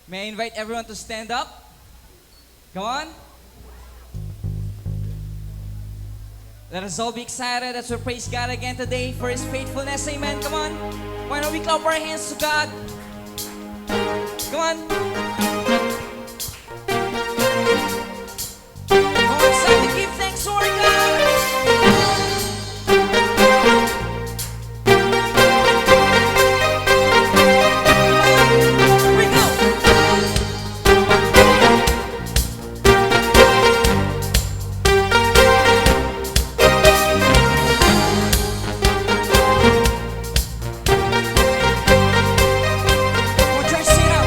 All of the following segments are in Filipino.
May I invite everyone to stand up? Come on. Let us all be excited as we praise God again today for His faithfulness. Amen. Come on. Why don't we clap our hands to God? Come on. Come on, it's time to give thanks to our God. Here we go. Come on, try to sing it out.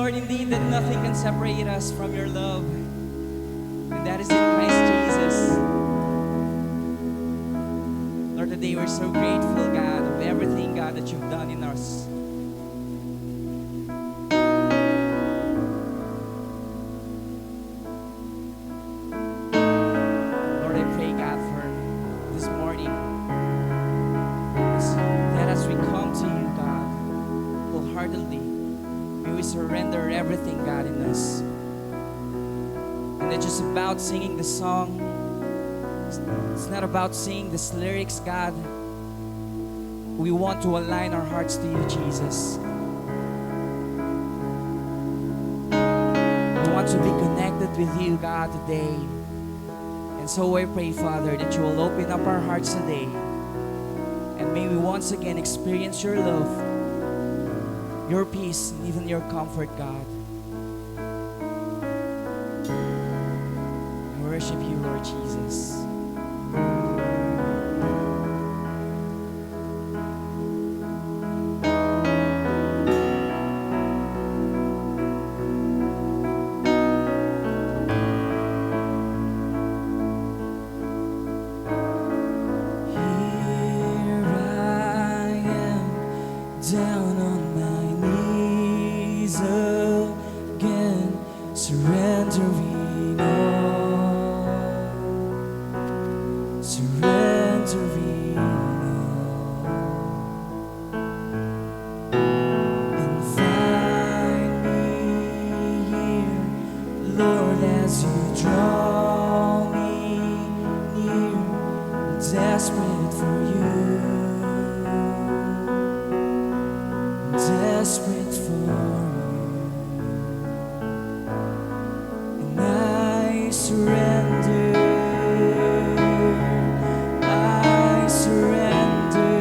Lord, indeed, that nothing can separate us from your love. And that is in Christ Jesus. Lord, today we're so grateful, God, of everything, God, that you've done in us. Lord, I pray, God, for this morning, that as we come to you, God, wholeheartedly, may we surrender everything, God, in us. And it's just about singing the song. It's not about singing these lyrics, God. We want to align our hearts to you, Jesus. We want to be connected with you, God, today. And so I pray, Father, that you will open up our hearts today. And may we once again experience your love, your peace, and even your comfort, God. I worship you, Lord Jesus. Down on my knees again, surrendering all, surrendering all, and find me here, Lord, as you draw me near, desperate for you. Desperate for you, and I surrender, I surrender.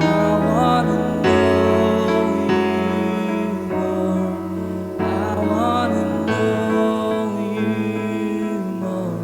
I wanna know you more, I wanna know you more.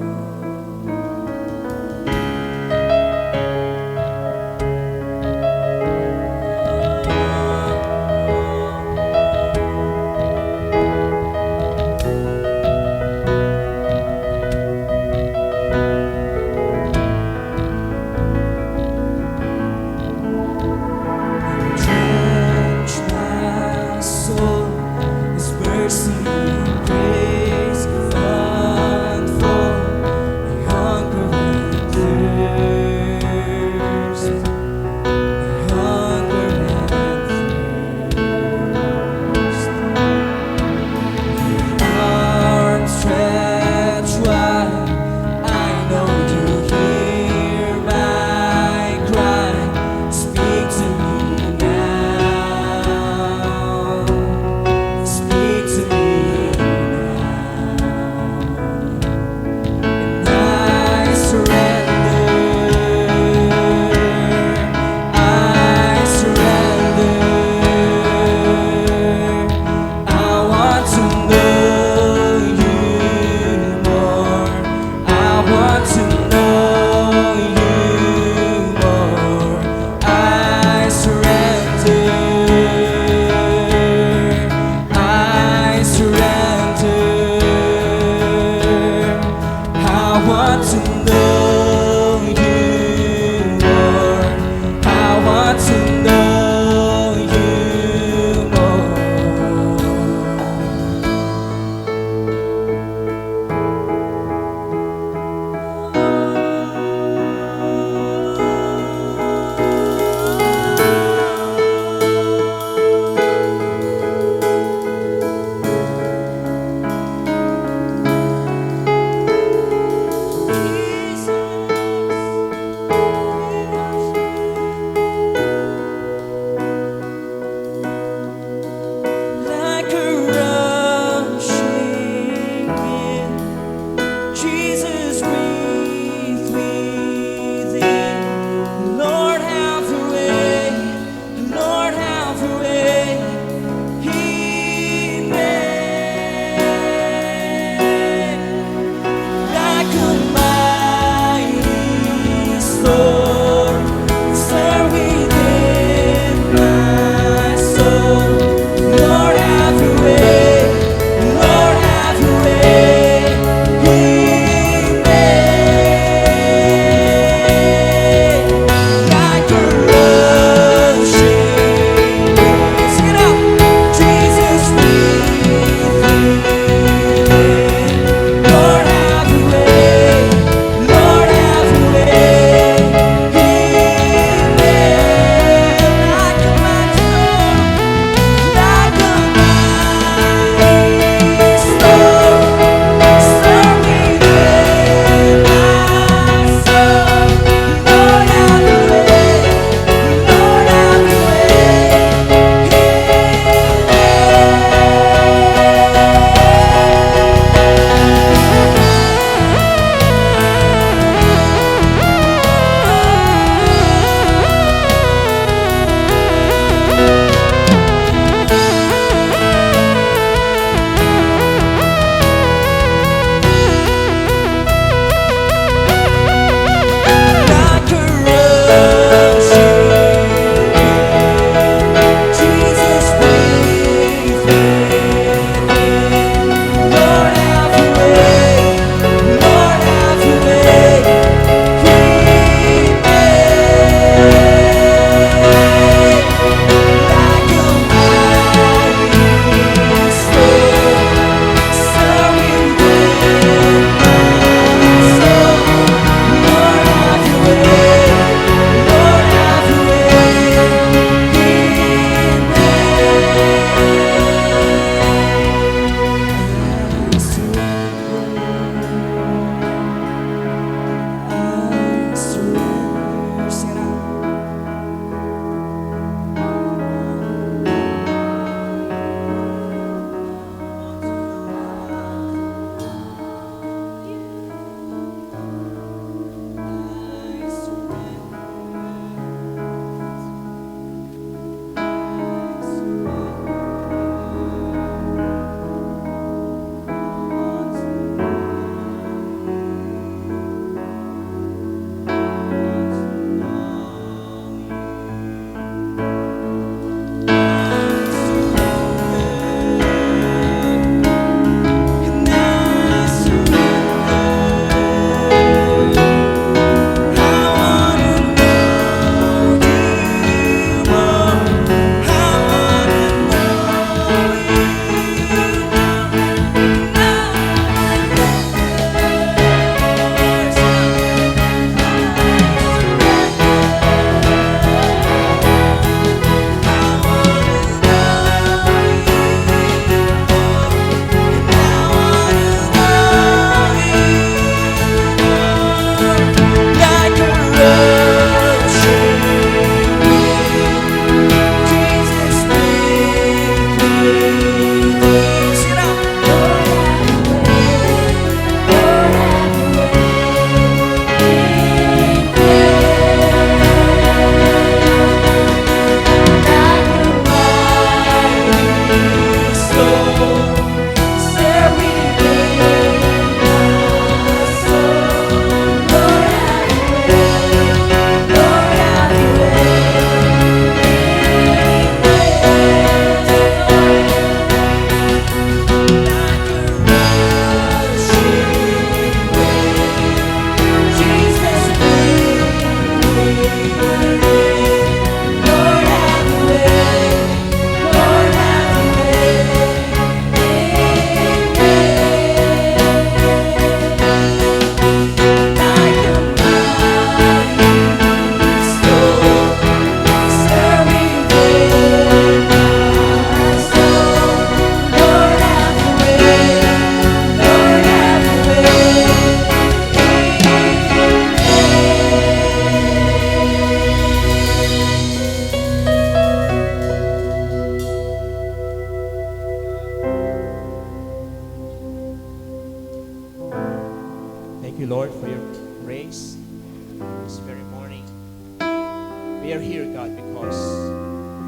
because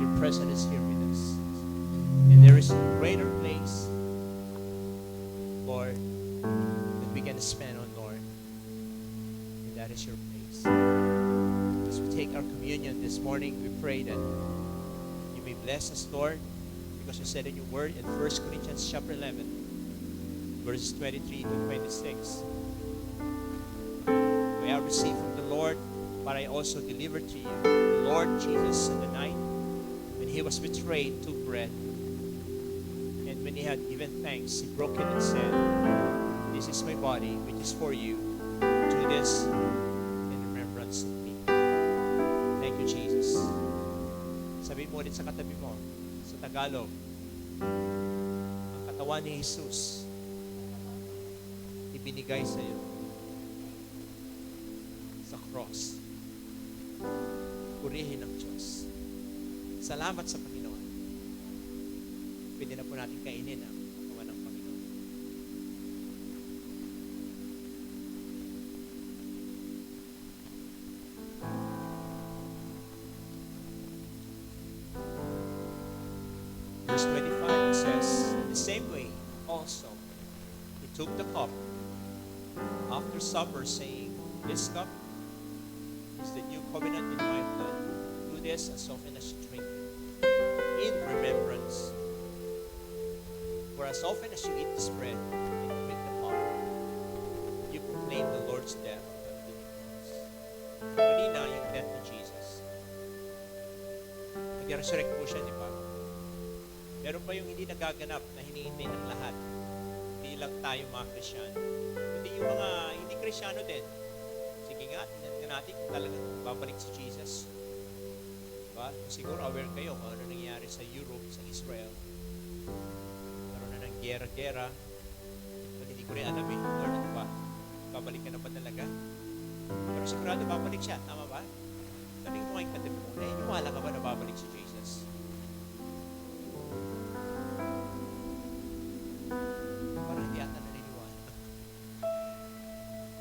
your presence is here with us. And there is a greater place, Lord, that we can spend on, Lord. And that is your place. As we take our communion this morning, we pray that you may bless us, Lord, because you said in your word in 1 Corinthians chapter 11, verses 23 to 26. We have received from the Lord, but I also deliver to you. The Lord Jesus, in the night when he was betrayed, took bread. And when he had given thanks, he broke it and said, "This is my body, which is for you. Do this in remembrance of me." Thank you, Jesus. Sabi mo ulit sa katabi mo, sa Tagalog, ang katawan ni Jesus, ibinigay sa iyo sa cross. Purihin ng Diyos. Salamat sa Panginoon. Pwede na po natin kainin ang katawan ng Panginoon. Verse 25 it says, "In the same way also he took the cup after supper, saying, This cup is the new covenant in my blood. Do this as often as you drink it, in remembrance. For as often as you eat this bread and drink the cup, you proclaim the Lord's death until he comes." Kanina, yung death ni Jesus. Nag-resurrect po siya, di ba? Meron pa yung hindi nagaganap na hinihintay ng lahat. Hindi lang tayo mga Krisyano, kundi yung mga hindi Krisyano din. Sige nga, tingnan natin kung talagang babalik si Jesus. Diba? Siguro aware kayo kung ano nangyayari sa Europe, sa Israel. Meron na ng gera-gera. But hindi ko rin alam eh. Lord, ano ba? Babalik ka na ba talaga? Pero sigurado babalik siya. Tama ba? Sabi ko ngayon katabi mo, naniniwala ka ba na babalik si Jesus? Parang hindi ata naniniwala.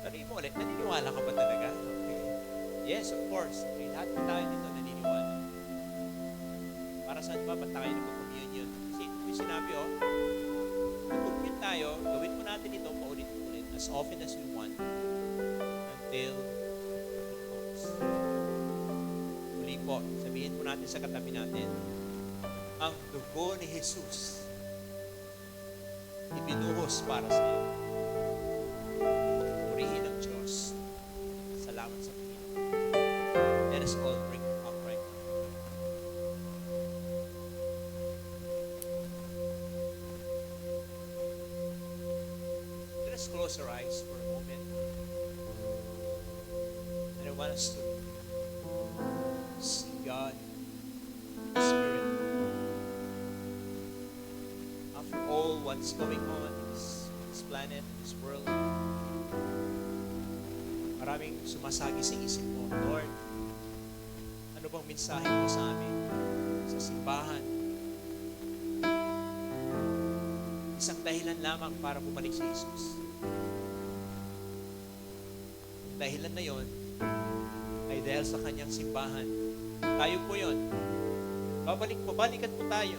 Tanongin mo ulit, naniniwala ka ba talaga? Okay. Yes, of course. Okay, lahat ng tayo dito naniniwala. Para saan ba tayo nag-communion? Kasi ito yung sinabi, nag-commune tayo, gawin mo natin ito paulit-ulit as often as we want until it comes. Muli po, sabihin po natin sa katabi natin, ang dugo ni Jesus ibinuhos para sa iyo. Purihin ang Diyos. Salamat sa Panginoon. Let us all drink up right now. Let us close our eyes for a moment. And I want us to see God in the Spirit. After all what's going on in this planet, in this world, maraming sumasagi sa isip mo, Lord, ano bang mensahe mo sa amin sa simbahan? Isang dahilan lamang para bumalik si Jesus. Ang dahilan na yon ay dahil sa kanyang simbahan. Tayo po yon. Babalikan po tayo.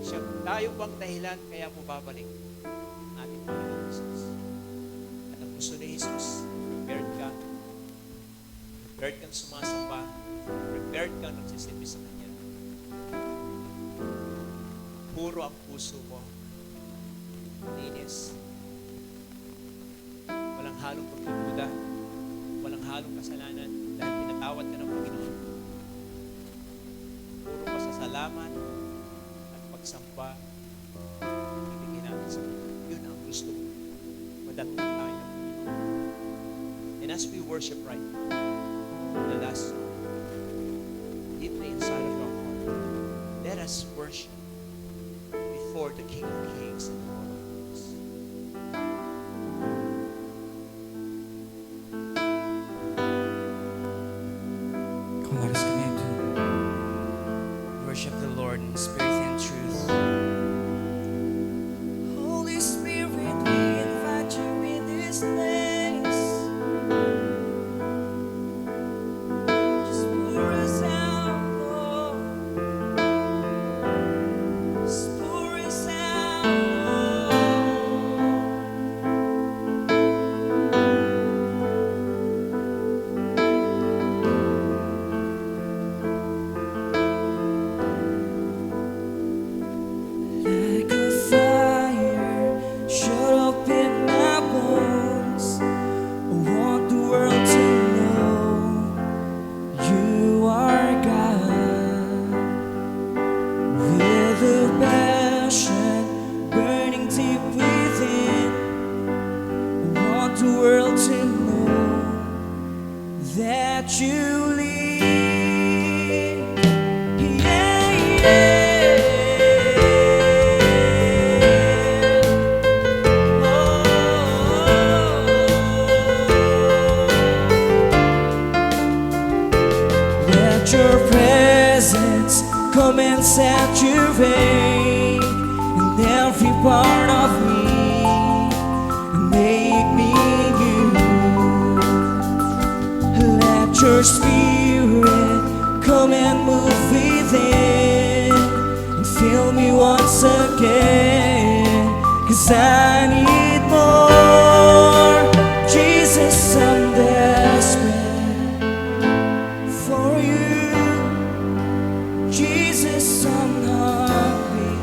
Siya, tayo po ang dahilan kaya po babalik ating Panginoon Jesus. At ang gusto ni Jesus, prepared kang sumasamba, prepared kang nagsisilbi sa Kanya. Puro ang puso mo, linis, walang halong pagdududa, walang halong kasalanan dahil pinatawad ka ng Panginoon. Puro pasasalamat at pagsamba, ibigay natin sa Kanya. Yun ang gusto mo. Madatnan tayo ng Panginoon. And as we worship right now, the last song, deeply inside of your heart, let us worship before the King of Kings and Lord of Lords. Come, let us commit to worship the Lord in spirit and truth. Holy Spirit, we invite you in this place. Just pour us out. come and saturate in every part of me and make me new. Let your spirit come and move within and fill me once again, 'cause I need more. Jesus, I'm desperate for you. Jesus, I'm hungry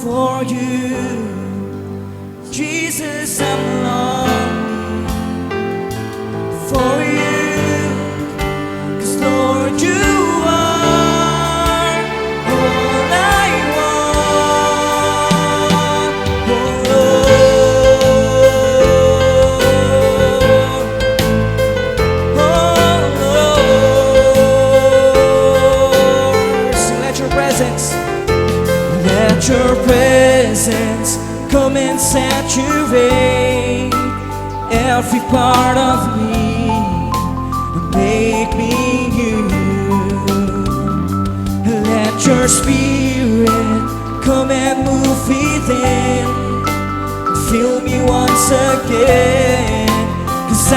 for you. Jesus, I'm longing for you. 'Cause Lord, you are all I want. Oh Lord, oh Lord. So let your presence come and saturate every part of me and make me new. Let your spirit come and move within, fill me once again, 'cause I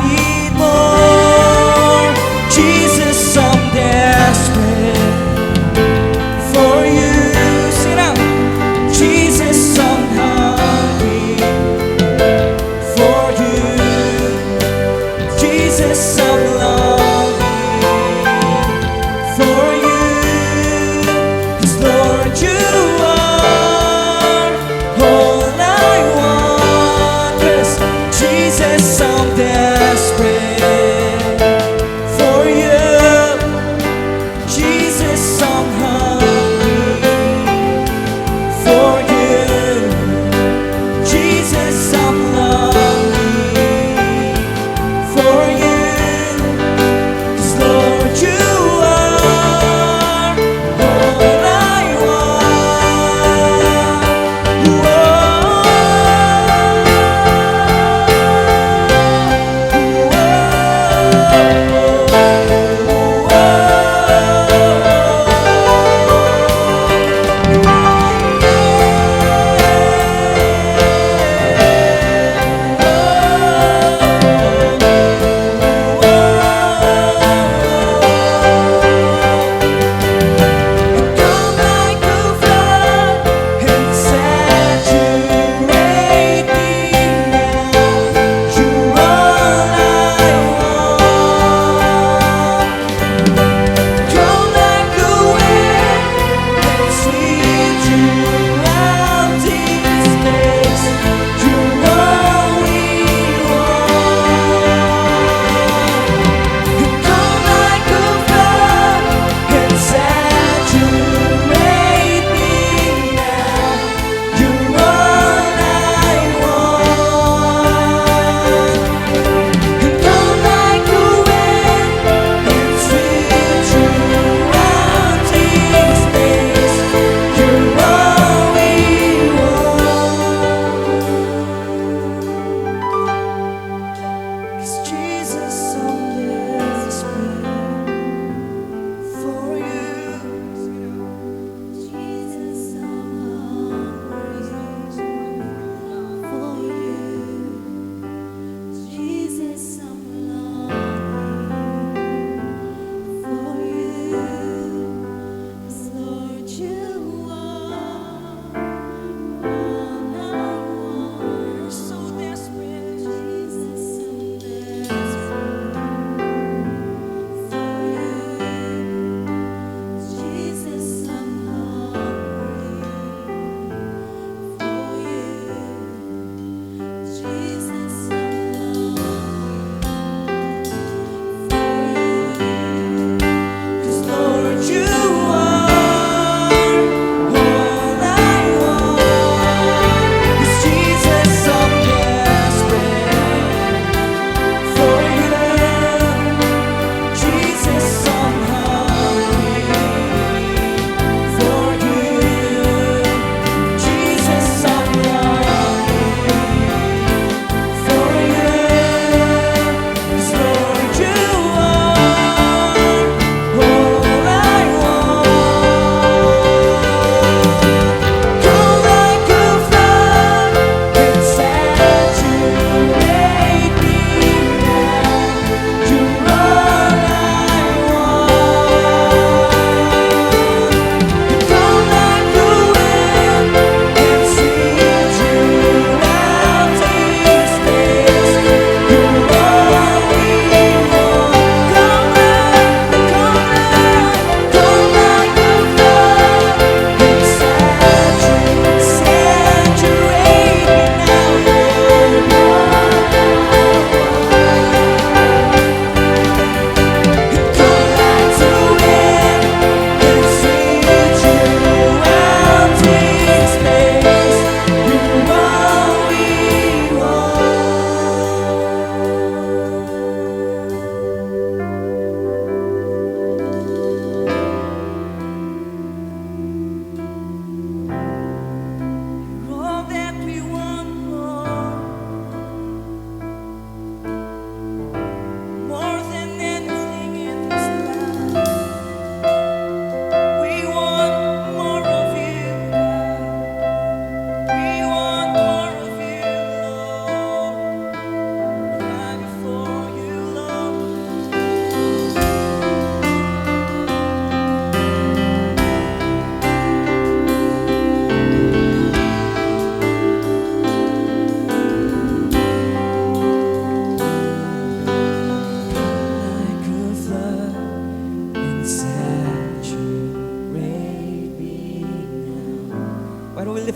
need more. Jesus, I'm desperate for you. Sing it out. Jesus, I'm hungry for you. Jesus, I'm longing for you. 'Cause Lord, you are all I want. Yes, Jesus, I'm desperate for you. Jesus, I'm hungry for you. Jesus, I'm longing for you. 'Cause Lord, you are all I want.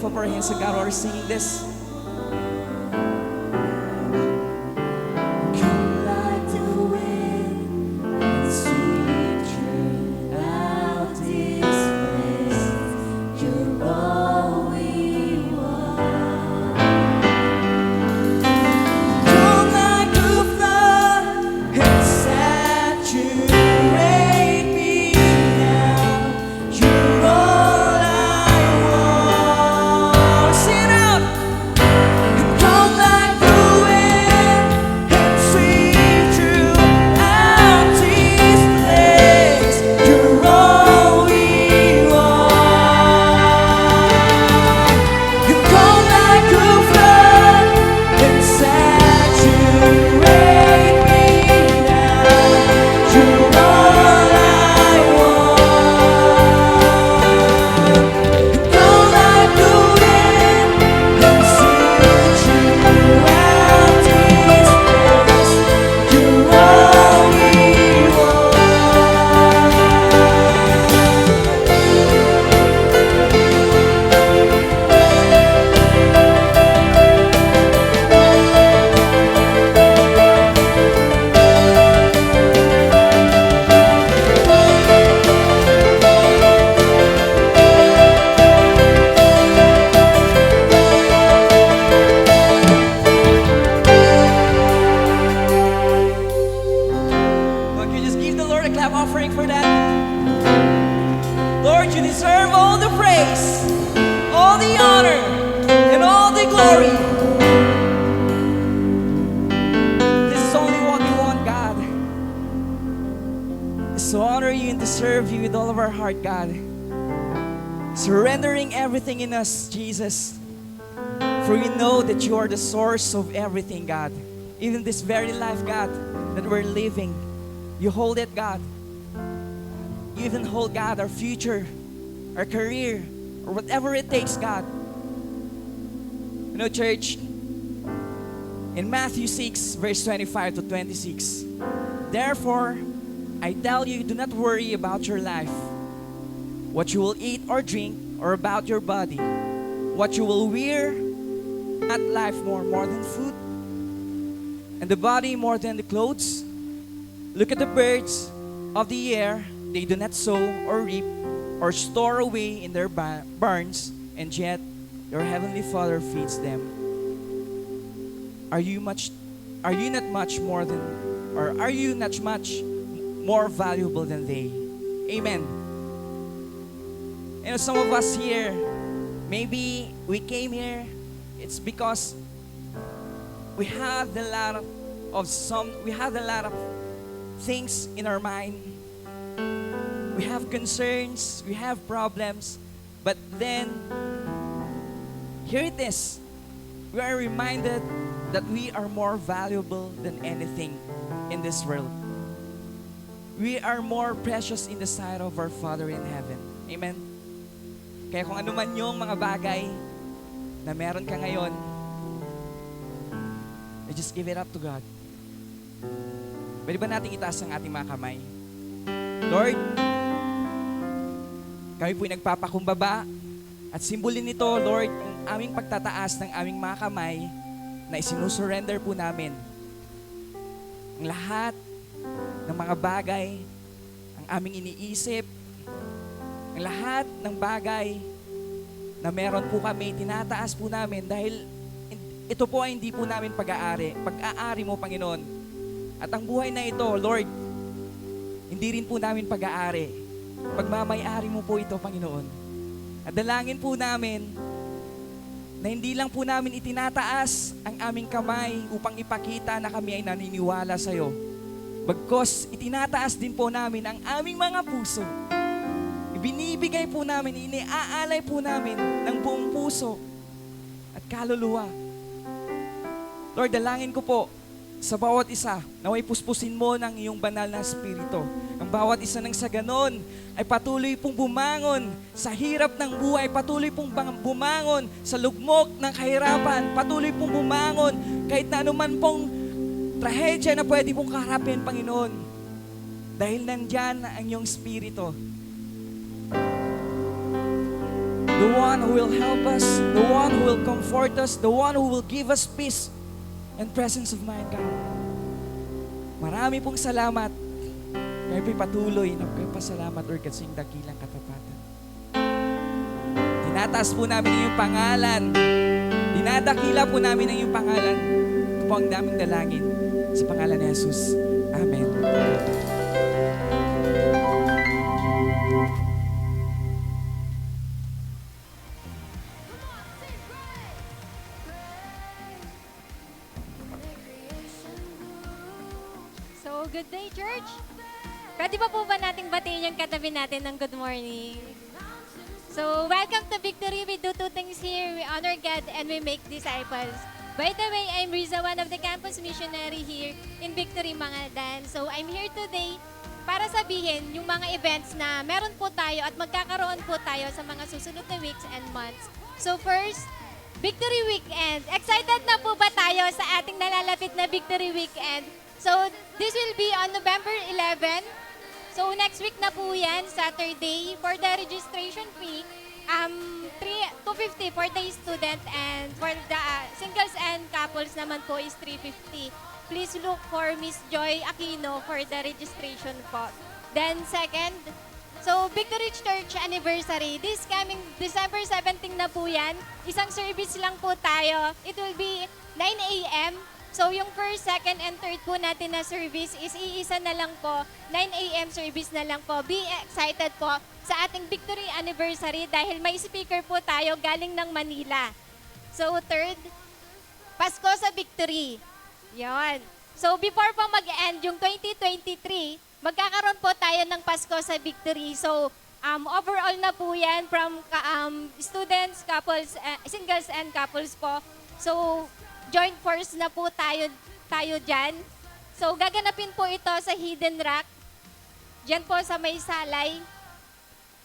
lift up our hands to God while we're singing this? Come like the wind and sweep throughout this place. You're all we want. Come like a flood and saturate me now. You're all I want. Sing it out. Come like the wind and sweep throughout this place. You're all we want. You come like a flood and saturate me now. You're all I want. You come like the wind and sweep throughout this place. You're all we want. Lord, can you just give the Lord a clap offering for that? Lord, you deserve all the praise, all the honor, and all the glory. This is only what we want, God. Is to honor you and to serve you with all of our heart, God. Surrendering everything in us, Jesus. For we know that you are the source of everything, God. Even this very life, God, that we're living, you hold it, God. You even hold, God, our future, our career, or whatever it takes, God. You know, church, in Matthew 6, verse 25 to 26, therefore, I tell you, do not worry about your life, what you will eat or drink, or about your body, what you will wear. Not life more than food, and the body more than the clothes. Look at the birds of the air. They do not sow or reap or store away in their barns, and yet your heavenly Father feeds them. Are you not much more valuable than they? Amen. You know, some of us here, maybe we came here, it's because we have a lot of things in our mind. We have concerns, we have problems, but then here it is. We are reminded that we are more valuable than anything in this world. We are more precious in the sight of our Father in heaven. Amen. Kaya kung ano man yung mga bagay na meron ka ngayon, just give it up to God. Pwede ba natin itaas ang ating mga kamay? Lord, kami po'y nagpapakumbaba at simbolin nito, Lord, yung aming pagtataas ng aming mga kamay na isinusurrender po namin. Ang lahat ng mga bagay, ang aming iniisip, ang lahat ng bagay na meron po kami, tinataas po namin dahil ito po ay hindi po namin pag-aari. Pag-aari mo, Panginoon. At ang buhay na ito, Lord, hindi rin po namin pag-aari. Pagmamayari mo po ito, Panginoon. At dalangin po namin na hindi lang po namin itinataas ang aming kamay upang ipakita na kami ay naniniwala sa iyo. Bagkos itinataas din po namin ang aming mga puso. Ibinibigay po namin, iniaalay po namin ng buong puso at kaluluwa. Lord, dalangin ko po sa bawat isa, naway puspusin mo ng iyong banal na Espiritu. Ang bawat isa nang sa ganon ay patuloy pong bumangon sa hirap ng buhay, patuloy pong bumangon sa lugmok ng kahirapan, patuloy pong bumangon kahit na anuman pong trahedya na pwede pong kaharapin, Panginoon. Dahil nandyan ang iyong Espiritu. the one who will help us, the one who will comfort us, the one who will give us peace and presence of mind, God. Marami pong salamat. Kayo po'y patuloy na pasalamat, Lord, kasi yung dakilang katapatan. Tinataas po namin ang iyong pangalan. Dinadakila po namin ang iyong pangalan. Ito po ang daming dalangin sa pangalan ni Jesus. Amen. So, good day, church. Pwede pa po ba nating batiin yung katabi natin ng good morning? So, welcome to Victory. We do two things here. We honor God and we make disciples. By the way, I'm Riza, one of the campus missionary here in Victory, Mangaldan. So, I'm here today para sabihin yung mga events na meron po tayo at magkakaroon po tayo sa mga susunod na weeks and months. So, first, Victory Weekend. Excited na po ba tayo sa ating nalalapit na Victory Weekend? So, this will be on November 11. So, next week na po yan, Saturday. For the registration fee, $250 for the student and for the singles and couples naman po is $350. Please look for Miss Joy Aquino for the registration po. Then, second, so, Victory Church Anniversary. This coming December 17 na po yan. Isang service lang po tayo. It will be 9 a.m. So, yung first, second, and third po natin na service is iisa na lang po. 9 a.m. service na lang po. Be excited po sa ating Victory Anniversary dahil may speaker po tayo galing ng Manila. So, third, Pasko sa Victory. Yon. So, before po mag-end yung 2023, magkakaroon po tayo ng Pasko sa Victory. So, overall na po yan from students, couples, singles and couples po. So, joint force na po tayo dyan. So, gaganapin po ito sa Hidden Rock. Dyan po sa may salay.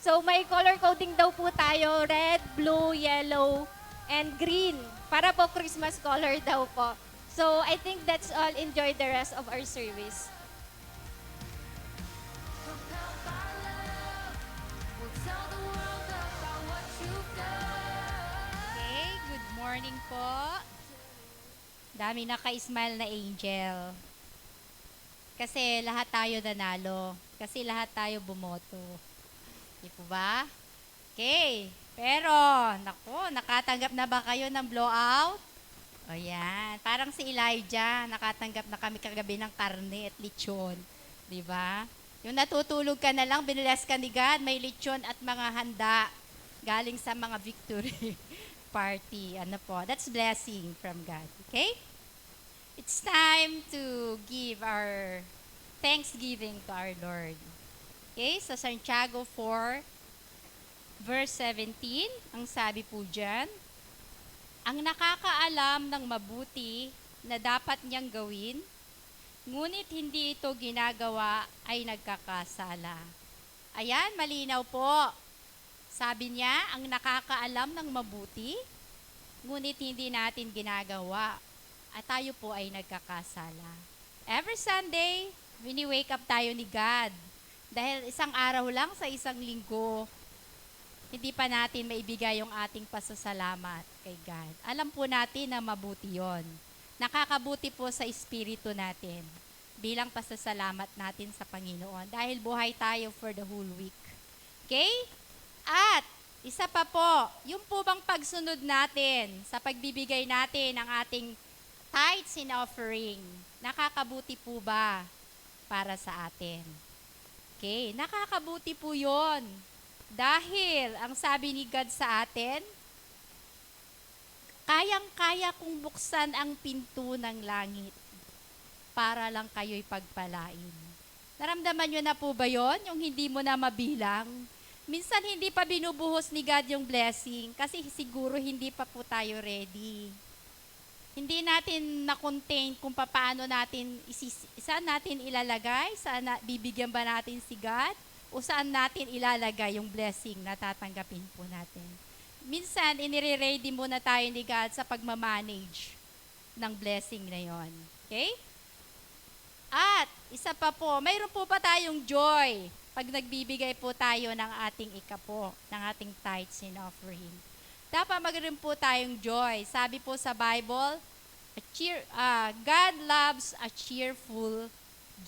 So, may color coding daw po tayo. Red, blue, yellow, and green. Para po Christmas color daw po. So, I think that's all. Enjoy the rest of our service. Okay, good morning po. Dami naka-smile na angel. Kasi lahat tayo nanalo. Kasi lahat tayo bumoto. Di po ba? Okay. Pero, naku, nakatanggap na ba kayo ng blowout? O yan. Parang si Elijah, nakatanggap na kami kagabi ng karne at lechon. Di ba? Yung natutulog ka na lang, binilas ka ni God, may lechon at mga handa galing sa mga victory party. Ano po? That's blessing from God. Okay? It's time to give our thanksgiving to our Lord. Okay? Sa Santiago 4, verse 17, ang sabi po dyan, ang nakakaalam ng mabuti na dapat niyang gawin, ngunit hindi ito ginagawa ay nagkakasala. Ayan, malinaw po. Sabi niya, ang nakakaalam ng mabuti, ngunit hindi natin ginagawa, at tayo po ay nagkakasala. Every Sunday, wini-wake up tayo ni God. Dahil isang araw lang sa isang linggo, hindi pa natin maibigay yung ating pasasalamat kay God. Alam po natin na mabuti yon. Nakakabuti po sa espiritu natin bilang pasasalamat natin sa Panginoon dahil buhay tayo for the whole week. Okay? At isa pa po, yung po bang pagsunod natin sa pagbibigay natin ng ating tithes and offering, nakakabuti po ba para sa atin? Okay, nakakabuti po yon. Dahil ang sabi ni God sa atin, kayang-kaya kong buksan ang pinto ng langit para lang kayo'y pagpalain. Naramdaman nyo na po ba yon? Yung hindi mo na mabilang? Minsan hindi pa binubuhos ni God yung blessing kasi siguro hindi pa po tayo ready. Hindi natin na-contain kung paano natin, saan natin ilalagay, bibigyan ba natin si God, o saan natin ilalagay yung blessing na tatanggapin po natin. Minsan, inire-ready muna tayo ni God sa pagmamanage ng blessing na yon. Okay? At, isa pa po, mayroon po pa tayong joy. pag nagbibigay po tayo ng ating ikapo, ng ating tithes and offering. Dapat magkaroon po tayong joy. Sabi po sa Bible, God loves a cheerful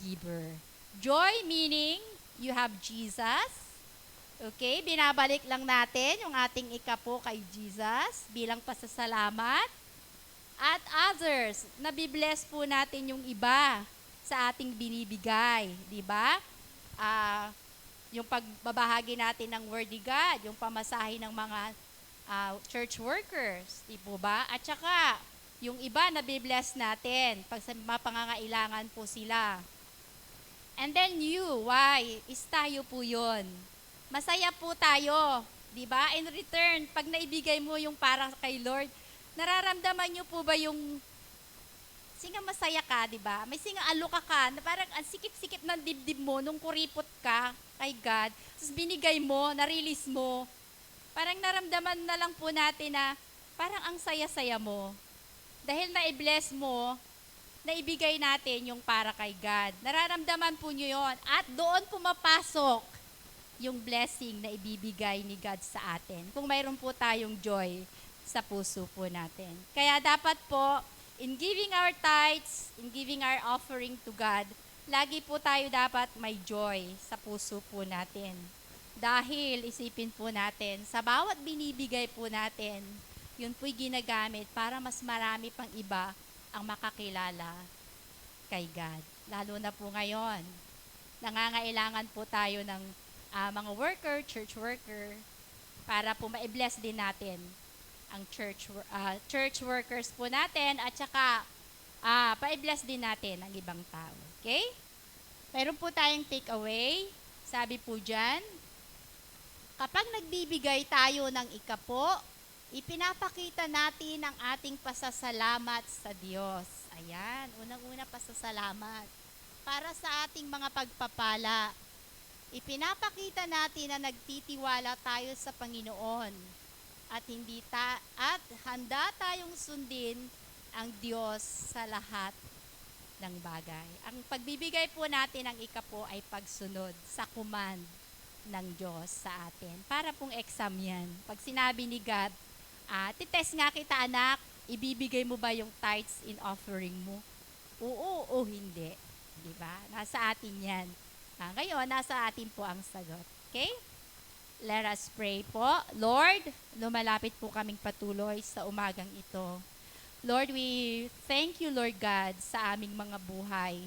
giver. Joy meaning you have Jesus. Okay, binabalik lang natin yung ating ikapo kay Jesus bilang pasasalamat. At others, nabibless po natin yung iba sa ating binibigay, di ba? Yung pagbabahagi natin ng Word ni God, yung pamasahe ng mga church workers, di po ba? At saka, yung iba nabibless natin pag sa mga pangangailangan po sila. And then why? Is tayo po yun. Masaya po tayo, di ba? In return, pag naibigay mo yung para kay Lord, nararamdaman niyo po ba yung singa masaya ka, di ba? May singa alo ka, na parang ang sikip-sikip ng dibdib mo nung kuripot ka kay God, tapos binigay mo, na-release mo. Parang naramdaman na lang po natin na parang ang saya-saya mo. Dahil na-bless mo, naibigay natin yung para kay God. Nararamdaman po niyo yon. At doon pumapasok yung blessing na ibibigay ni God sa atin. Kung mayroon po tayong joy sa puso po natin. Kaya dapat po, in giving our tithes, in giving our offering to God, lagi po tayo dapat may joy sa puso po natin. Dahil isipin po natin, sa bawat binibigay po natin, yun po'y ginagamit para mas marami pang iba ang makakilala kay God. Lalo na po ngayon, nangangailangan po tayo ng mga worker, church worker, para po ma-bless din natin ang church workers po natin at saka pa-bless din natin ang ibang tao. Okay? Meron po tayong take away. Sabi po dyan, kapag nagbibigay tayo ng ikapo, ipinapakita natin ang ating pasasalamat sa Diyos. Ayan, unang-una pasasalamat. Para sa ating mga pagpapala, ipinapakita natin na nagtitiwala tayo sa Panginoon at at handa tayong sundin ang Diyos sa lahat ng bagay. Ang pagbibigay po natin ng ikapo ay pagsunod sa command ng Diyos sa atin. Para pong exam yan. Pag sinabi ni God, titest nga kita anak, ibibigay mo ba yung tithes in offering mo? Oo o hindi. Diba? Nasa atin yan. Ngayon, nasa atin po ang sagot. Okay? Let us pray po. Lord, lumalapit po kaming patuloy sa umagang ito. Lord, we thank you, Lord God, sa aming mga buhay.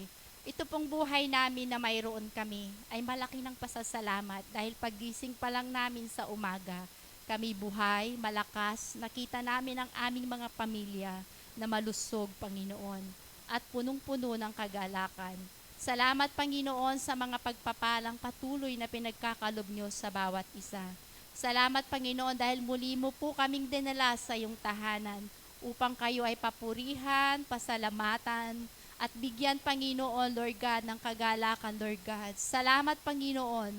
Ito pong buhay namin na mayroon kami ay malaki ng pasasalamat dahil pagising pa lang namin sa umaga, kami buhay, malakas, nakita namin ang aming mga pamilya na malusog, Panginoon, at punong-puno ng kagalakan. Salamat, Panginoon, sa mga pagpapalang patuloy na pinagkakalob niyo sa bawat isa. Salamat, Panginoon, dahil muli mo po kaming dinala sa iyong tahanan upang kayo ay papurihan, pasalamatan, at bigyan, Panginoon, Lord God, ng kagalakan, Lord God. Salamat, Panginoon,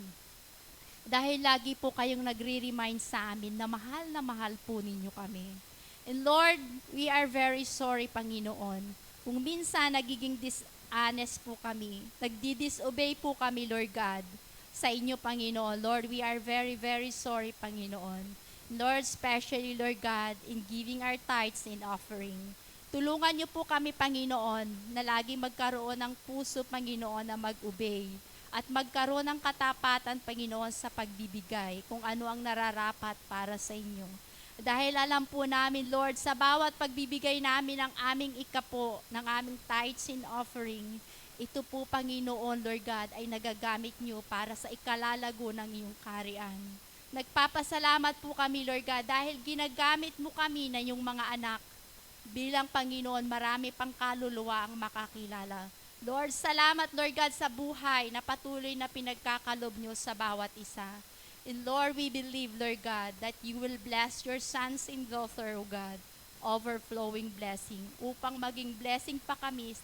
dahil lagi po kayong nagre-remind sa amin na mahal po ninyo kami. And Lord, we are very sorry, Panginoon, kung minsan nagiging honest po kami. Nagdi-disobey po kami, Lord God, sa inyo, Panginoon. Lord, we are very, very sorry, Panginoon. Lord, especially, Lord God, in giving our tithes and offering. Tulungan niyo po kami, Panginoon, na lagi magkaroon ng puso, Panginoon, na mag-obey at magkaroon ng katapatan, Panginoon, sa pagbibigay kung ano ang nararapat para sa inyo. Dahil alam po namin, Lord, sa bawat pagbibigay namin ng aming ikapo, ng aming tithes and offering, ito po, Panginoon, Lord God, ay nagagamit niyo para sa ikalalago ng iyong kaharian. Nagpapasalamat po kami, Lord God, dahil ginagamit mo kami na yung mga anak. Bilang Panginoon, marami pang kaluluwa ang makakilala. Lord, salamat, Lord God, sa buhay na patuloy na pinagkakalob niyo sa bawat isa. And Lord, we believe, Lord God, that you will bless your sons and daughter, O God, overflowing blessing, upang maging blessing pa kami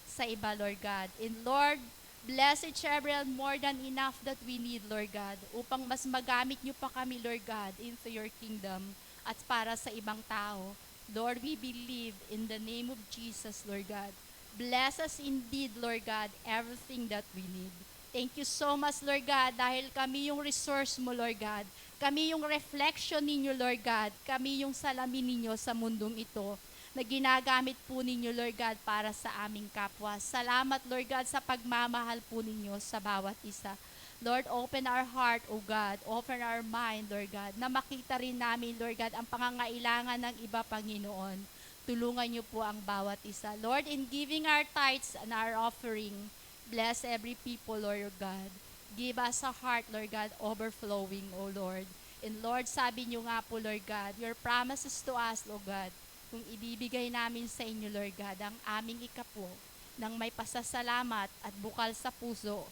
sa iba, Lord God. And Lord, bless each every more than enough that we need, Lord God, upang mas magamit niyo pa kami, Lord God, into your kingdom at para sa ibang tao. Lord, we believe in the name of Jesus, Lord God. Bless us indeed, Lord God, everything that we need. Thank you so much, Lord God, dahil kami yung resource mo, Lord God. Kami yung reflection ninyo, Lord God. Kami yung salamin ninyo sa mundong ito na ginagamit po ninyo, Lord God, para sa aming kapwa. Salamat, Lord God, sa pagmamahal po ninyo sa bawat isa. Lord, open our heart, O God. Open our mind, Lord God, na makita rin namin, Lord God, ang pangangailangan ng iba, Panginoon. Tulungan niyo po ang bawat isa. Lord, in giving our tithes and our offering, bless every people, Lord God. Give us a heart, Lord God, overflowing, O Lord. And Lord, sabi niyo nga po, Lord God, your promises to us, Lord God, kung ibibigay namin sa inyo, Lord God, ang aming ikapo ng may pasasalamat at bukal sa puso,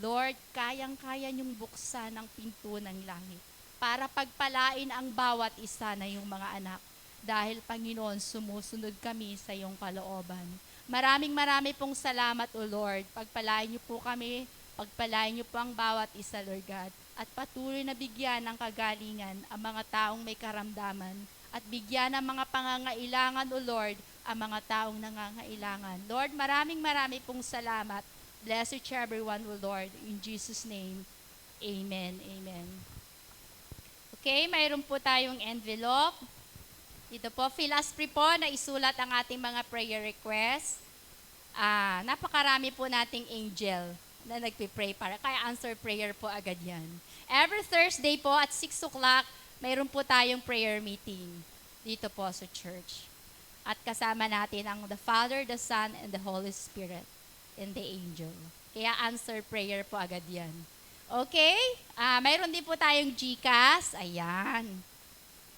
Lord, kayang-kaya niyong buksan ang pinto ng langit para pagpalain ang bawat isa na yung mga anak. Dahil, Panginoon, sumusunod kami sa iyong kalooban. Maraming pong salamat, O Lord. Pagpalain niyo po kami, pagpalain niyo po ang bawat isa, Lord God. At patuloy na bigyan ng kagalingan ang mga taong may karamdaman. At bigyan ng mga pangangailangan, O Lord, ang mga taong nangangailangan. Lord, maraming pong salamat. Bless each everyone, O Lord. In Jesus' name, amen. Amen. Okay, mayroon po tayong envelope. Dito po, feel as free po na isulat ang ating mga prayer requests. Napakarami po nating angel na nagpipray para, kaya answer prayer po agad yan. Every Thursday po at 6 o'clock, mayroon po tayong prayer meeting dito po sa church. At kasama natin ang the Father, the Son, and the Holy Spirit, and the angel. Kaya answer prayer po agad yan. Okay? Mayroon din po tayong GCash. Ayan.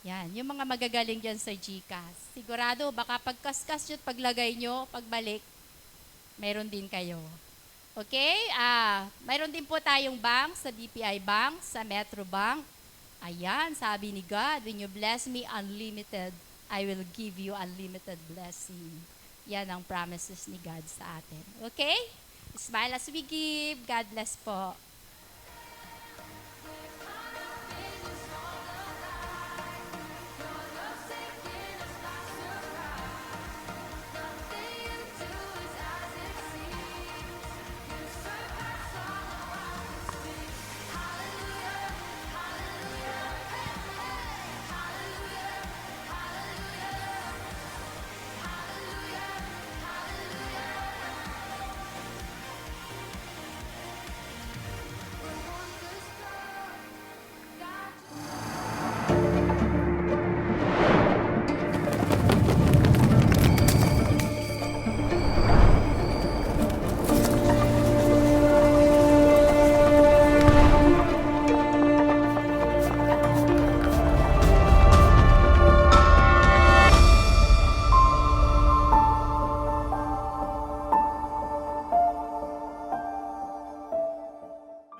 Yan, yung mga magagaling dyan sa GCash. Sigurado, baka pagkaskas yun, paglagay nyo, pagbalik, mayroon din kayo. Okay? Mayroon din po tayong bank sa BPI Bank, sa Metro Bank. Ayan, sabi ni God, when you bless me unlimited, I will give you unlimited blessing. Yan ang promises ni God sa atin. Okay? Smile as we give. God bless po.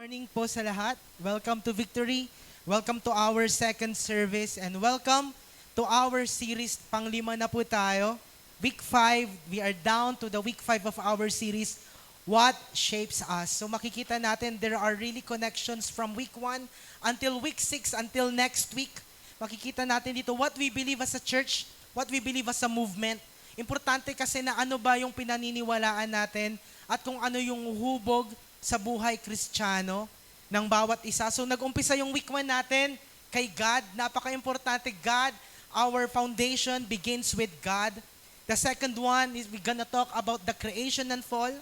Morning po sa lahat. Welcome to Victory. Welcome to our second service and welcome to our series. Panglima na po tayo. Week 5, we are down to the week 5 of our series, What Shapes Us. So makikita natin there are really connections from week 1 until week 6 until next week. Makikita natin dito what we believe as a church, what we believe as a movement. Importante kasi na ano ba yung pinaniniwalaan natin at kung ano yung hubog sa buhay Kristiyano ng bawat isa. So nag-umpisa yung week 1 natin kay God. Napaka-importante. God, our foundation begins with God. The second one is we're gonna talk about the creation and fall.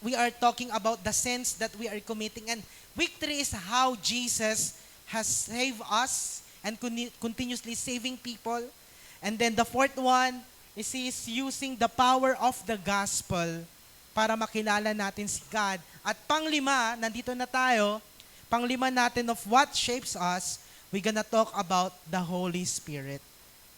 We are talking about the sins that we are committing. And week 3 is how Jesus has saved us and continuously saving people. And then the fourth one is He's using the power of the gospel para makilala natin si God. At panglima, nandito na tayo, panglima natin of what shapes us, we're gonna talk about the Holy Spirit.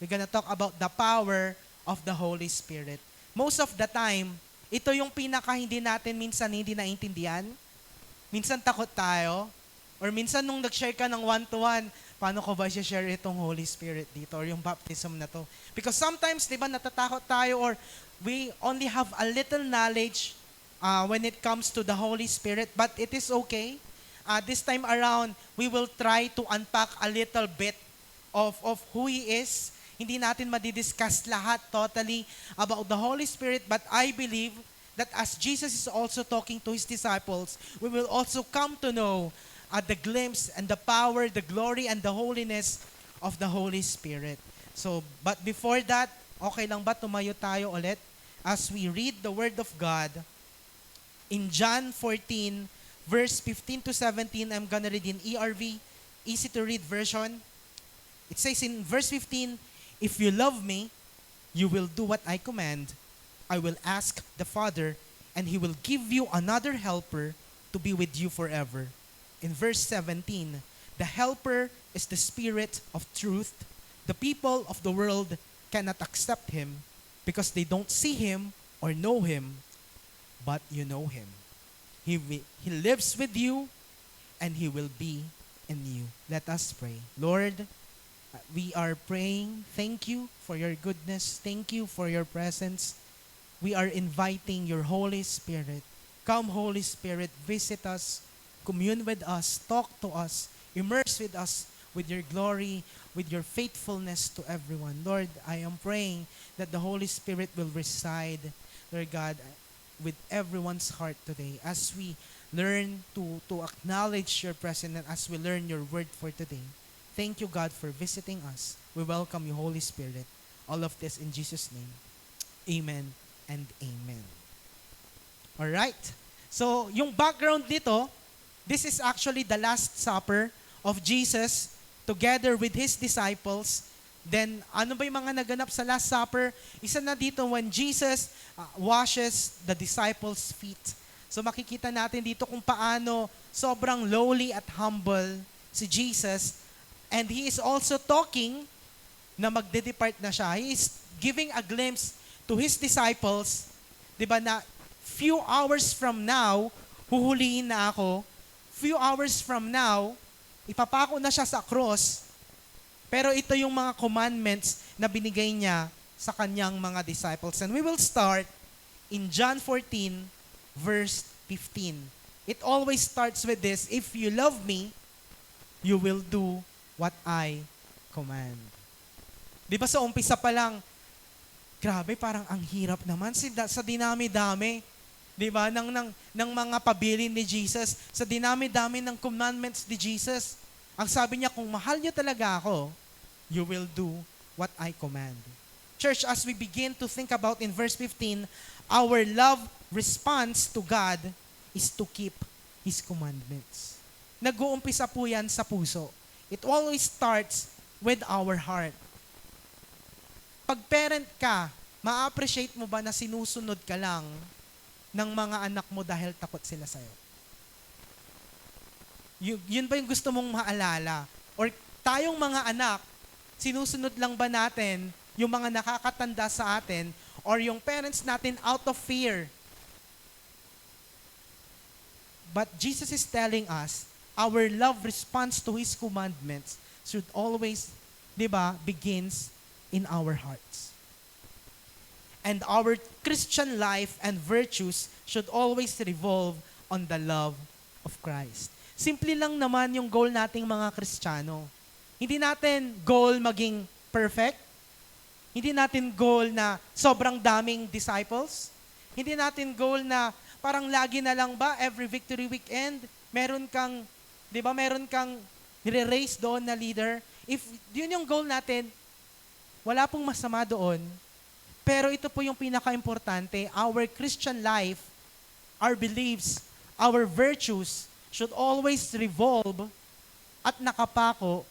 We're gonna talk about the power of the Holy Spirit. Most of the time, ito yung pinaka hindi natin minsan hindi naintindihan. Minsan takot tayo. Or minsan nung nag-share ka ng one-to-one, paano ko ba share itong Holy Spirit dito or yung baptism na to? Because sometimes, di ba, natatakot tayo or we only have a little knowledge when it comes to the Holy Spirit, but it is okay. This time around, we will try to unpack a little bit of who He is. Hindi natin madidiscuss lahat totally about the Holy Spirit, but I believe that as Jesus is also talking to his disciples, we will also come to know the glimpse and the power, the glory, and the holiness of the Holy Spirit. So, but before that, okay lang ba tumayo tayo ulit as we read the Word of God in John 14, verse 15 to 17. I'm gonna read in ERV, easy to read version. It says in verse 15, "If you love me, you will do what I command. I will ask the Father, and He will give you another helper to be with you forever." In verse 17, "The helper is the Spirit of truth. The people of the world cannot accept Him because they don't see Him or know Him, but you know Him. He lives with you, and He will be in you." Let us pray. Lord, we are praying. Thank you for your goodness. Thank you for your presence. We are inviting your Holy Spirit. Come, Holy Spirit, visit us, commune with us, talk to us, immerse with us with your glory, with your faithfulness to everyone. Lord, I am praying that the Holy Spirit will reside, Lord God, with everyone's heart today as we learn to acknowledge your presence and as we learn your word for today. Thank you, God, for visiting us. We welcome you, Holy Spirit. All of this in Jesus' name. Amen and amen. Alright. So, yung background dito, this is actually the Last Supper of Jesus together with His disciples. Then, ano ba yung mga naganap sa Last Supper? Isa na dito when Jesus washes the disciples' feet. So, makikita natin dito kung paano sobrang lowly at humble si Jesus. And He is also talking na magde-depart na siya. He is giving a glimpse to His disciples, di ba, na few hours from now, huhulihin na ako. Few hours from now, ipapako na siya sa cross. Pero ito yung mga commandments na binigay niya sa kanyang mga disciples. And we will start in John 14, verse 15. It always starts with this: "If you love me, you will do what I command." Di ba sa umpisa pa lang, grabe, parang ang hirap naman sa dinami-dami, di ba, ng mga pabilin ni Jesus, sa dinami-dami ng commandments ni Jesus. Ang sabi niya, kung mahal niyo talaga ako, you will do what I command. Church, as we begin to think about in verse 15, our love response to God is to keep His commandments. Nag-uumpisa po yan sa puso. It always starts with our heart. Pag parent ka, ma-appreciate mo ba na sinusunod ka lang ng mga anak mo dahil takot sila sa'yo? Yun ba yung gusto mong maalala? Or tayong mga anak, sinusunod lang ba natin yung mga nakakatanda sa atin or yung parents natin out of fear? But Jesus is telling us, our love response to His commandments should always, di ba, begins in our hearts. And our Christian life and virtues should always revolve on the love of Christ. Simple lang naman yung goal nating mga Kristiyano. Hindi natin goal maging perfect. Hindi natin goal na sobrang daming disciples. Hindi natin goal na parang lagi na lang ba every victory weekend, meron kang, di ba, meron kang nire-raise doon na leader. If yun yung goal natin, wala pong masama doon. Pero ito po yung pinaka-importante. Our Christian life, our beliefs, our virtues should always revolve at nakapako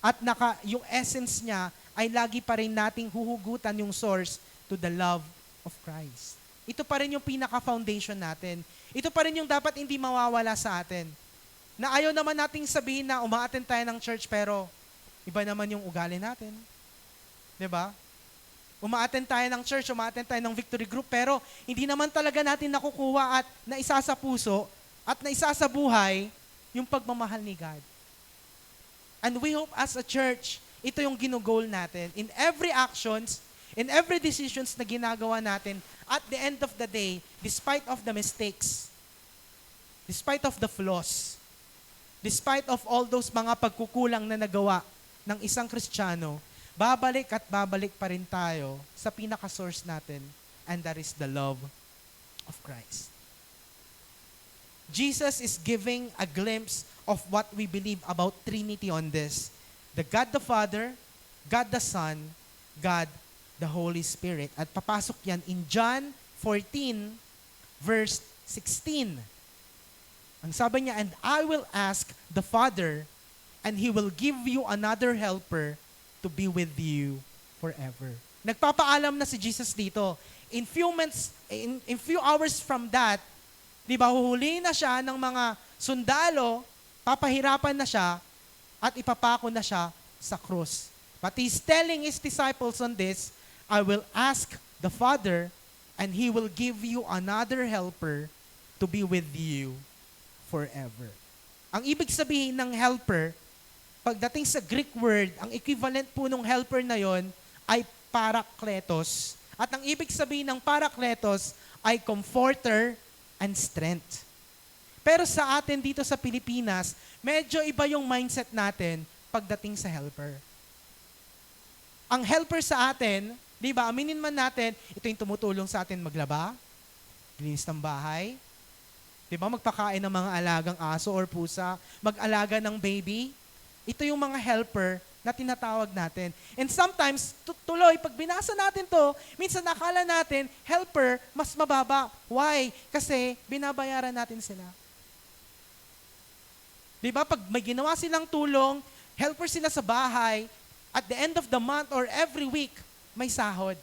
at yung essence niya ay lagi pa rin nating huhugutan yung source to the love of Christ. Ito pa rin yung pinaka-foundation natin. Ito pa rin yung dapat hindi mawawala sa atin. Na ayaw naman nating sabihin na umaattend tayo ng church pero iba naman yung ugali natin. Diba? Umaattend tayo ng church, umaattend tayo ng victory group, pero hindi naman talaga natin nakukuha at naisa sa puso at naisa sa buhay yung pagmamahal ni God. And we hope as a church, ito yung ginugol natin. In every actions, in every decisions na ginagawa natin, at the end of the day, despite of the mistakes, despite of the flaws, despite of all those mga pagkukulang na nagawa ng isang Kristiyano, babalik at babalik pa rin tayo sa pinaka-source natin, and that is the love of Christ. Jesus is giving a glimpse of what we believe about Trinity on this. The God the Father, God the Son, God the Holy Spirit. At papasok yan in John 14, verse 16. Ang sabi niya, and I will ask the Father, and He will give you another helper to be with you forever. Nagpapaalam na si Jesus dito. In few hours from that, di ba, huhulihin na siya ng mga sundalo, papahirapan na siya, at ipapako na siya sa krus. But He's telling His disciples on this, I will ask the Father, and He will give you another helper to be with you forever. Ang ibig sabihin ng helper, pagdating sa Greek word, ang equivalent po ng helper na yon ay parakletos. At ang ibig sabihin ng parakletos ay comforter and strength. Pero sa atin dito sa Pilipinas, medyo iba yung mindset natin pagdating sa helper. Ang helper sa atin, di ba, aminin man natin, ito yung tumutulong sa atin maglaba, linis ng bahay, di ba, magpakain ng mga alagang aso or pusa, mag-alaga ng baby. Ito yung mga helper na tinatawag natin. And sometimes, tuloy, pag binasa natin to, minsan nakala natin, helper, mas mababa. Why? Kasi binabayaran natin sila. Di ba? Pag may ginawa silang tulong, helper sila sa bahay, at the end of the month or every week, may sahod.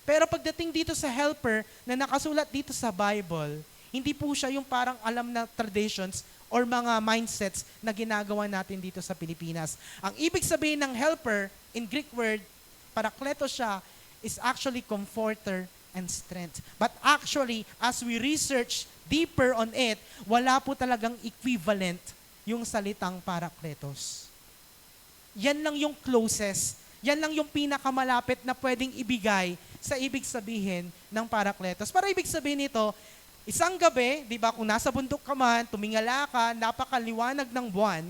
Pero pagdating dito sa helper na nakasulat dito sa Bible, hindi po siya yung parang alam na traditions or mga mindsets na ginagawa natin dito sa Pilipinas. Ang ibig sabihin ng helper, in Greek word, parakletos siya, is actually comforter and strength. But actually, as we research deeper on it, wala po talagang equivalent yung salitang parakletos. Yan lang yung closest, yan lang yung pinakamalapit na pwedeng ibigay sa ibig sabihin ng parakletos. Para ibig sabihin nito, isang gabi, di ba, kung nasa bundok ka man, tumingala ka, napakaliwanag ng buwan,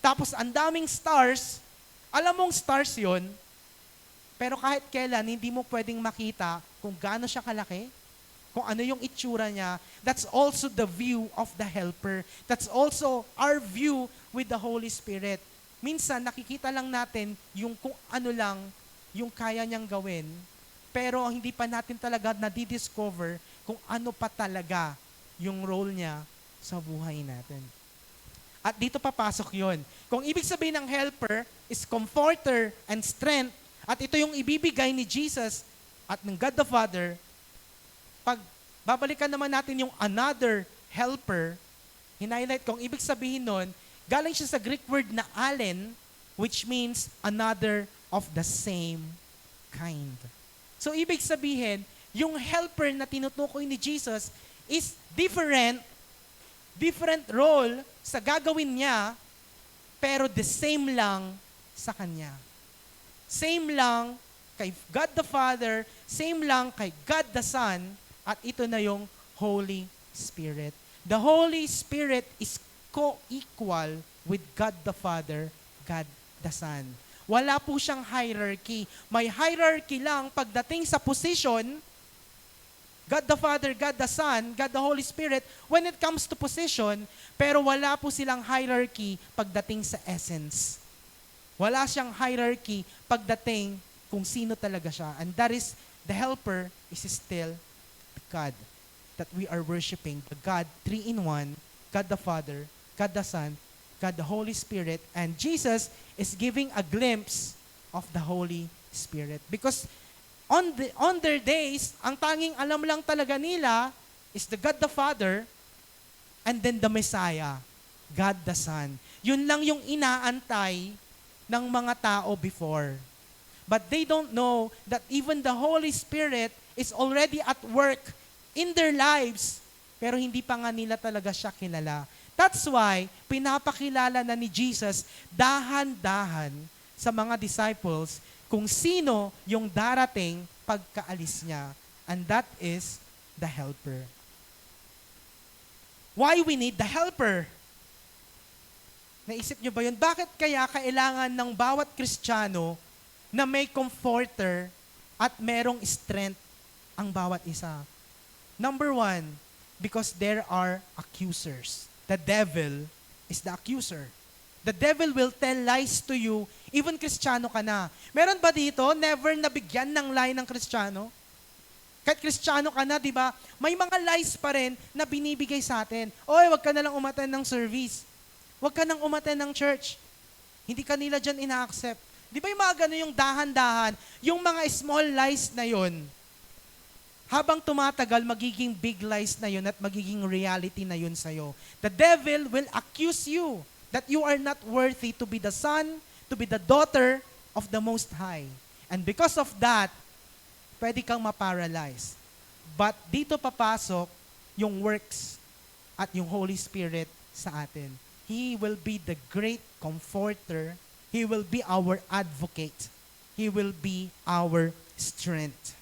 tapos ang daming stars, alam mong stars yon, pero kahit kailan, hindi mo pwedeng makita kung gaano siya kalaki, kung ano yung itsura niya. That's also the view of the helper. That's also our view with the Holy Spirit. Minsan, nakikita lang natin yung kung ano lang yung kaya niyang gawin, pero hindi pa natin talaga nadidiscover kung ano pa talaga yung role niya sa buhay natin. At dito papasok yon. Kung ibig sabihin ng helper is comforter and strength, at ito yung ibibigay ni Jesus at ng God the Father, pag babalikan naman natin yung another helper, hinighlight kung ibig sabihin nun, galing siya sa Greek word na allen, which means another of the same kind. So ibig sabihin, yung helper na tinutukoy ni Jesus is different role sa gagawin niya, pero the same lang sa kanya. Same lang kay God the Father, same lang kay God the Son, at ito na yung Holy Spirit. The Holy Spirit is co-equal with God the Father, God the Son. Wala po siyang hierarchy. May hierarchy lang pagdating sa position, God the Father, God the Son, God the Holy Spirit, when it comes to position, pero wala po silang hierarchy pagdating sa essence. Wala siyang hierarchy pagdating kung sino talaga siya. And that is, the helper is still God that we are worshiping. The God, 3-in-1, God the Father, God the Son, God the Holy Spirit, and Jesus is giving a glimpse of the Holy Spirit. Because on their days, ang tanging alam lang talaga nila is the God the Father and then the Messiah, God the Son. Yun lang yung inaantay ng mga tao before. But they don't know that even the Holy Spirit is already at work in their lives, pero hindi pa nga nila talaga siya kilala. That's why, pinapakilala na ni Jesus dahan-dahan sa mga disciples kung sino yung darating pagkaalis niya. And that is the helper. Why we need the helper? Naisip niyo ba yun? Bakit kaya kailangan ng bawat Kristiyano na may comforter at merong strength ang bawat isa? Number one, because there are accusers. The devil is the accuser. The devil will tell lies to you, even Kristiyano ka na. Meron ba dito, never nabigyan ng lie ng Kristiyano? Kahit Kristiyano ka na, di ba? May mga lies pa rin na binibigay sa atin. Oy, wag ka na lang umattend ng service. Wag ka nang umattend ng church. Hindi ka nila dyan ina-accept. Di ba yung mga gano'n, yung dahan-dahan, yung mga small lies na yon, habang tumatagal, magiging big lies na yun at magiging reality na yun sa'yo. The devil will accuse you that you are not worthy to be the son, to be the daughter of the Most High. And because of that, pwede kang maparalyze. But dito papasok yung works at yung Holy Spirit sa atin. He will be the great comforter. He will be our advocate. He will be our strength.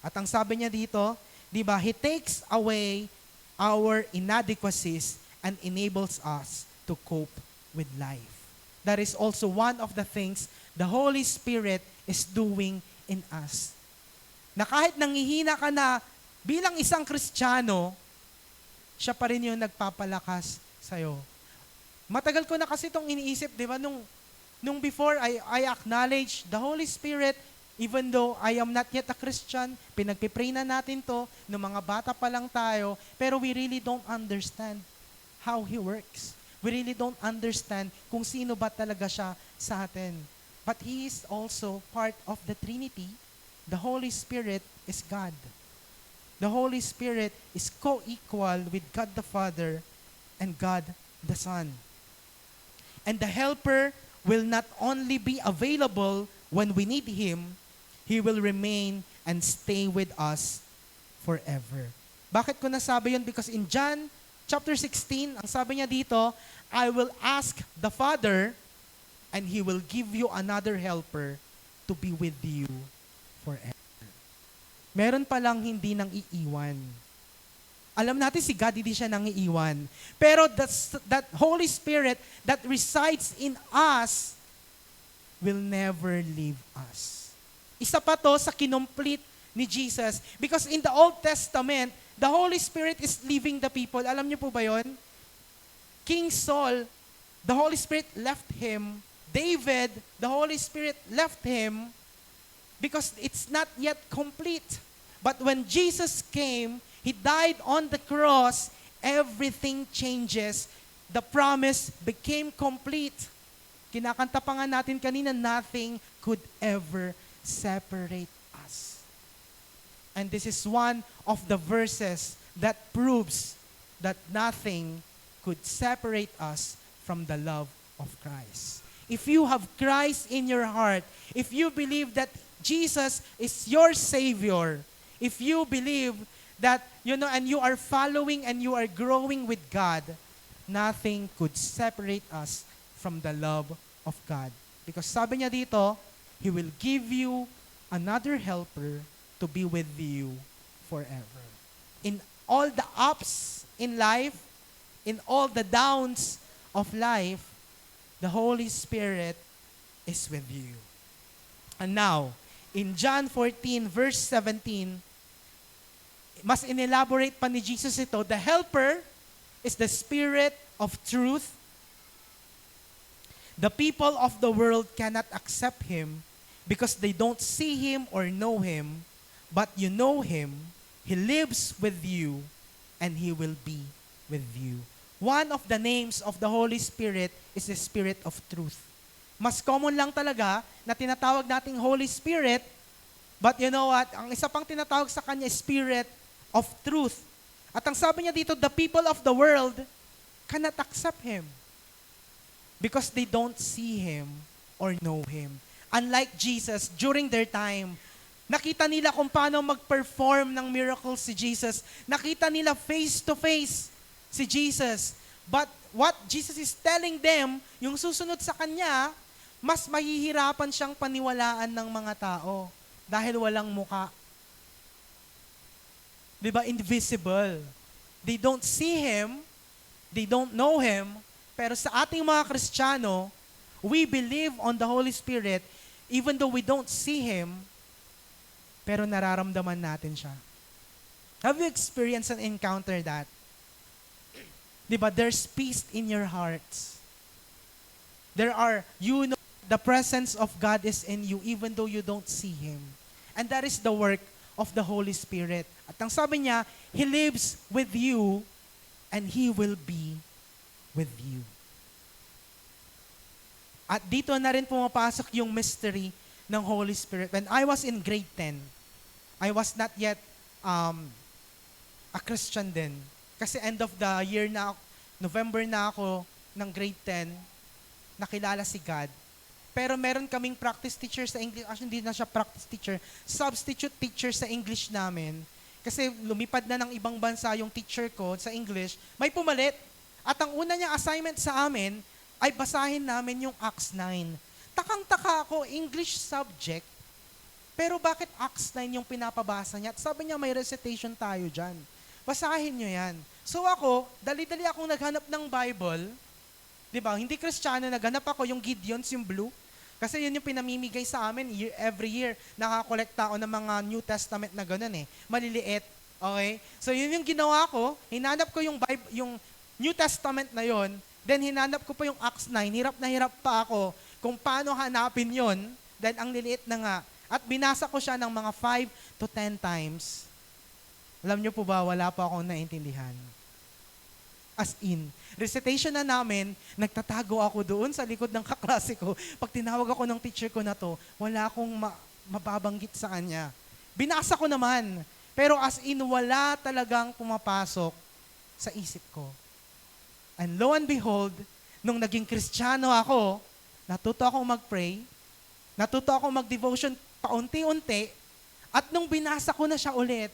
At ang sabi niya dito, di ba, He takes away our inadequacies and enables us to cope with life. That is also one of the things the Holy Spirit is doing in us. Na kahit nangihina ka na bilang isang Kristiyano, siya pa rin yung nagpapalakas sa'yo. Matagal ko na kasi itong iniisip, di ba, nung before I acknowledge the Holy Spirit. Even though I am not yet a Christian, pinagpipray na natin to, nung mga bata pa lang tayo, pero we really don't understand how He works. We really don't understand kung sino ba talaga siya sa atin. But He is also part of the Trinity. The Holy Spirit is God. The Holy Spirit is co-equal with God the Father and God the Son. And the Helper will not only be available when we need Him, He will remain and stay with us forever. Bakit ko nasabi yun? Because in John chapter 16, ang sabi niya dito, I will ask the Father and He will give you another helper to be with you forever. Meron palang hindi nang iiwan. Alam natin si God, hindi siya nang iiwan. Pero that Holy Spirit that resides in us will never leave us. Isa pa to sa kinomplete ni Jesus. Because in the Old Testament, the Holy Spirit is leaving the people. Alam niyo po ba yon? King Saul, the Holy Spirit left him. David, the Holy Spirit left him because it's not yet complete. But when Jesus came, He died on the cross, everything changes. The promise became complete. Kinakanta pa nga natin kanina, nothing could ever separate us. And this is one of the verses that proves that nothing could separate us from the love of Christ. If you have Christ in your heart, if you believe that Jesus is your Savior, if you believe that, and you are following and you are growing with God, nothing could separate us from the love of God. Because sabi niya dito, He will give you another helper to be with you forever. In all the ups in life, in all the downs of life, the Holy Spirit is with you. And now, in John 14, verse 17, mas inelaborate pa ni Jesus ito, the helper is the Spirit of truth. The people of the world cannot accept Him because they don't see Him or know Him, but you know Him. He lives with you, and He will be with you. One of the names of the Holy Spirit is the Spirit of truth. Mas common lang talaga na tinatawag nating Holy Spirit, but you know what? Ang isa pang tinatawag sa Kanya, Spirit of truth. At ang sabi niya dito, the people of the world cannot accept Him because they don't see Him or know Him. Unlike Jesus, during their time, nakita nila kung paano mag-perform ng miracles si Jesus. Nakita nila face-to-face si Jesus. But what Jesus is telling them, yung susunod sa Kanya, mas mahihirapan siyang paniwalaan ng mga tao dahil walang muka. Diba? Invisible. They don't see Him, they don't know Him, pero sa ating mga Kristiyano, we believe on the Holy Spirit even though we don't see Him, pero nararamdaman natin siya. Have you experienced and encountered that? Diba? There's peace in your hearts. The presence of God is in you even though you don't see Him. And that is the work of the Holy Spirit. At ang sabi niya, He lives with you and He will be with you. At dito na rin pumapasok yung mystery ng Holy Spirit. When I was in grade 10, I was not yet a Christian din. Kasi end of the year na, November na ako ng grade 10, nakilala si God. Pero meron kaming practice teacher sa English. Actually, hindi na siya practice teacher. Substitute teacher sa English namin. Kasi lumipad na ng ibang bansa yung teacher ko sa English. May pumalit. At ang una niyang assignment sa amin ay basahin namin yung Acts 9. Takang-taka ako, English subject. Pero bakit Acts 9 yung pinapabasa niya? At sabi niya, may recitation tayo dyan. Basahin niyo yan. So ako, dali-dali akong naghanap ng Bible. Diba? Hindi Kristiyano, naghanap ako yung Gideons, yung blue. Kasi yun yung pinamimigay sa amin every year. Nakakolekta ako ng mga New Testament na ganun eh. Maliliit. Okay? So yun yung ginawa ko. Hinanap ko yung Bible, yung New Testament na yon. Then hinanap ko pa yung Acts 9. Hirap na hirap pa ako kung paano hanapin yon. Then ang liliit na nga. At binasa ko siya ng mga 5 to 10 times. Alam niyo po ba, wala pa akong naintindihan. As in, recitation na namin, nagtatago ako doon sa likod ng kaklase ko. Pag tinawag ako ng teacher ko na to, wala akong mababanggit sa kanya. Binasa ko naman, pero as in, wala talagang pumapasok sa isip ko. And lo and behold, nung naging Kristiyano ako, natuto akong mag-pray, natuto akong mag-devotion paunti-unti, at nung binasa ko na siya ulit,